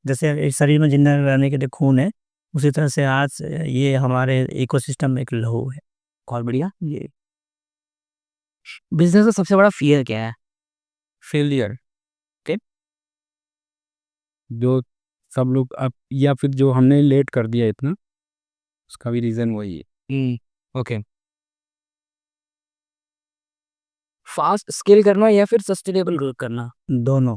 जैसे इस शरीर में जिंदा रहने के लिए खून है, उसी तरह से आज ये हमारे इकोसिस्टम में एक लहू है। बहुत बढ़िया। ये बिजनेस का सबसे बड़ा फियर क्या है? फेलियर। ओके। जो सब लोग अब या फिर जो हमने लेट कर दिया इतना, उसका भी रीज़न वही है। ओके। फास्ट स्केल करना या फिर सस्टेनेबल ग्रोथ करना? दोनों।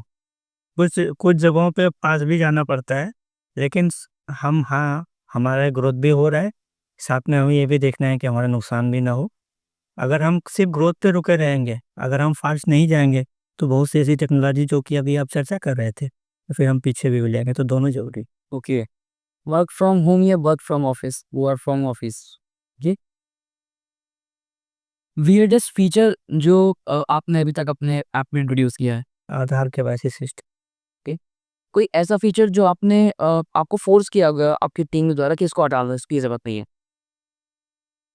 कुछ कुछ जगहों पे पास भी जाना पड़ता है, लेकिन हमारा ग्रोथ भी हो रहा है, साथ में हमें ये भी देखना है कि हमारा नुकसान भी ना हो। अगर हम सिर्फ ग्रोथ पे रुके रहेंगे, अगर हम फास्ट नहीं जाएंगे, तो बहुत सी ऐसी टेक्नोलॉजी जो कि अभी आप चर्चा कर रहे थे, तो फिर हम पीछे भी मिल जाएंगे, तो दोनों जरूरी। ओके। वर्क फ्रॉम होम या work from office? Work from office. जी। वियर्डेस्ट फीचर जो आपने अभी तक अपने ऐप में इंट्रोड्यूस किया है? आधार के वाइसी सिस्टम। कोई ऐसा फीचर जो आपने आपको फोर्स किया गया आपकी टीम द्वारा कि इसको हटा दो, इसकी ज़रूरत नहीं है?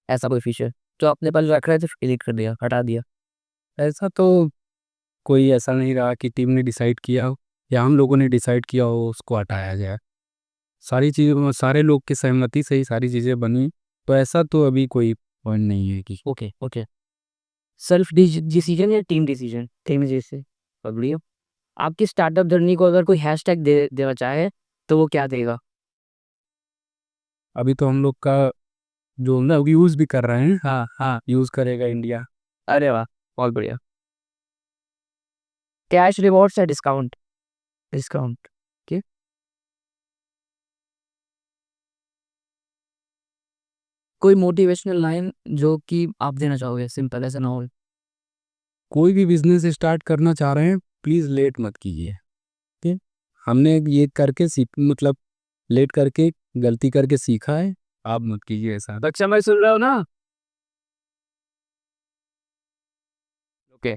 ऐसा कोई फीचर जो आपने पहले रख रहे थे फिर डिलीट कर दिया, हटा दिया? ऐसा तो कोई ऐसा नहीं रहा कि टीम ने डिसाइड किया हो या हम लोगों ने डिसाइड किया हो उसको हटाया जाए। सारी चीज़ें सारे लोग की सहमति से ही सारी चीज़ें बनी, तो ऐसा तो अभी कोई पॉइंट नहीं है कि ओके, ओके। सेल्फ डिसीजन या टीम डिसीजन? Team decision. बढ़िया। आपकी स्टार्टअप जर्नी को अगर कोई हैशटैग देना चाहे तो वो क्या देगा? अभी तो हम लोग का जो ना यूज़ भी कर रहे हैं, हाँ यूज़ करेगा इंडिया। अरे वाह, बहुत बढ़िया। कैश रिवॉर्ड्स या डिस्काउंट? डिस्काउंट। कोई मोटिवेशनल लाइन जो कि आप देना चाहोगे, सिंपल ऐसा ना हो? कोई भी बिजनेस स्टार्ट करना चाह रहे हैं प्लीज़ लेट मत कीजिए। ठीक, हमने ये करके मतलब लेट करके गलती करके सीखा है, आप मत कीजिए ऐसा। बच्चा मैं सुन रहा हूँ ना? ओके।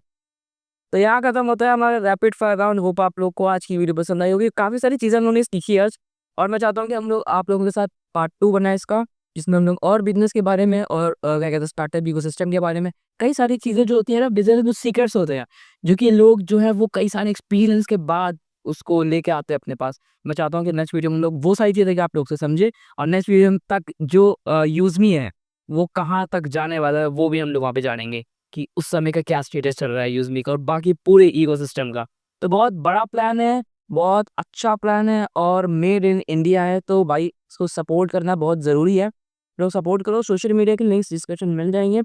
तो यहाँ खत्म होता है हमारा रैपिड फायर राउंड। होप आप लोग को आज की वीडियो पसंद आई होगी। काफ़ी सारी चीज़ें हम लोगों ने सीखी आज और मैं चाहता हूँ कि हम लोग आप लोगों के साथ पार्ट 2 बनाए इसका, जिसमें हम लोग और बिजनेस के बारे में और क्या कहते हैं स्टार्टअप इकोसिस्टम के बारे में कई सारी चीज़ें जो होती है ना बिजनेस में सीक्रेट्स होते हैं जो कि लोग जो है वो कई सारे एक्सपीरियंस के बाद उसको लेके आते हैं अपने पास। मैं चाहता हूँ कि नेक्स्ट वीडियो में हम लोग वो सारी चीज़ें कि आप लोग से समझे और नेक्स्ट वीडियो तक जो यूज़मी है वो कहाँ तक जाने वाला है वो भी हम लोग वहाँ पे जानेंगे कि उस समय का क्या स्टेटस चल रहा है यूज़मी का और बाकी पूरे इकोसिस्टम का। तो बहुत बड़ा प्लान है, बहुत अच्छा प्लान है और मेड इन इंडिया है, तो भाई इसको सपोर्ट करना बहुत ज़रूरी है। लोग सपोर्ट करो, सोशल मीडिया के लिंक्स डिस्क्रिप्शन मिल जाएँगे।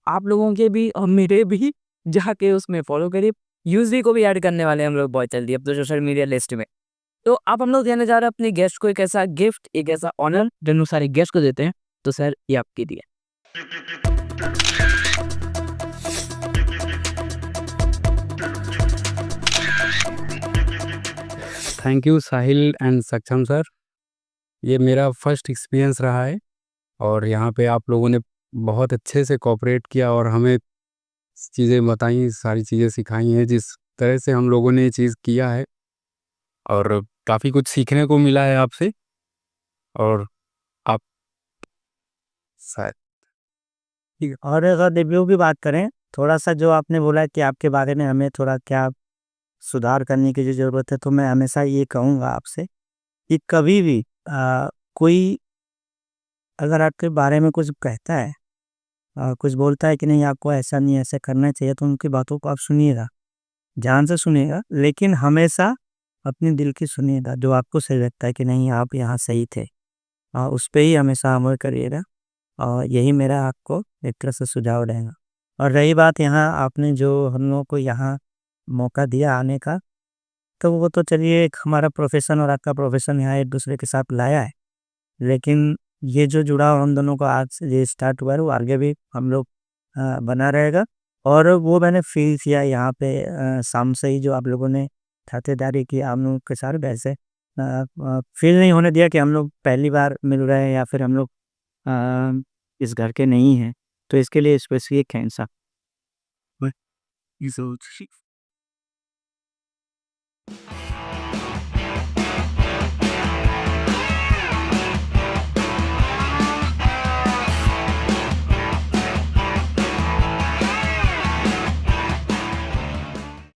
आप लोगों के भी और मेरे भी जाके उसमें फॉलो करिए। यूज़मी को भी ऐड करने वाले हैं हम लोग बहुत जल्दी अब तो सोशल मीडिया लिस्ट में। तो अब हम लोग देने जा रहे हैं अपने गेस्ट को एक ऐसा गिफ्ट, एक ऐसा ऑनर जो हम लोग सारे गेस्ट को देते हैं। तो सर ये आपके लिए। थैंक यू साहिल एंड सक्षम सर। ये मेरा फर्स्ट एक्सपीरियंस रहा है और यहाँ पे आप लोगों ने बहुत अच्छे से कोऑपरेट किया और हमें चीज़ें बताई, सारी चीज़ें सिखाई हैं जिस तरह से हम लोगों ने ये चीज़ किया है और काफ़ी कुछ सीखने को मिला है आपसे। और आप शायद ठीक है, और अगर रिव्यू की बात करें, थोड़ा-सा जो आपने बोला कि आपके बारे में हमें थोड़ा क्या सुधार करने की जो ज़रूरत है, तो मैं हमेशा ये कहूँगा आपसे कि कभी भी कोई अगर आपके बारे में कुछ कहता है, कुछ बोलता है कि नहीं आपको ऐसा नहीं ऐसा करना चाहिए, तो उनकी बातों को आप सुनिएगा, ध्यान से सुनिएगा, लेकिन हमेशा अपने दिल की सुनिएगा, जो आपको सही लगता है कि नहीं आप यहाँ सही थे। उस पे ही हमेशा अमल करिएगा और यही मेरा आपको एक तरह से सुझाव रहेगा। और रही बात यहाँ आपने जो हम लोगों को यहाँ मौका दिया आने का, तो वो तो चलिए एक हमारा प्रोफ़ेशन और आपका प्रोफ़ेशन यहाँ एक-दूसरे के साथ लाया है। लेकिन ये जो जुड़ाव हम दोनों का आज से ये स्टार्ट हुआ है, वो आगे भी हम लोग बना रहेगा। और वो मैंने फ़ील किया यहाँ पे शाम से ही जो आप लोगों ने खातिरदारी की हम लोग के साथ, वैसे फ़ील नहीं होने दिया कि हम लोग पहली बार मिल रहे हैं या फिर हम लोग इस घर के नहीं हैं। तो इसके लिए स्पेशली थैंक्स आप।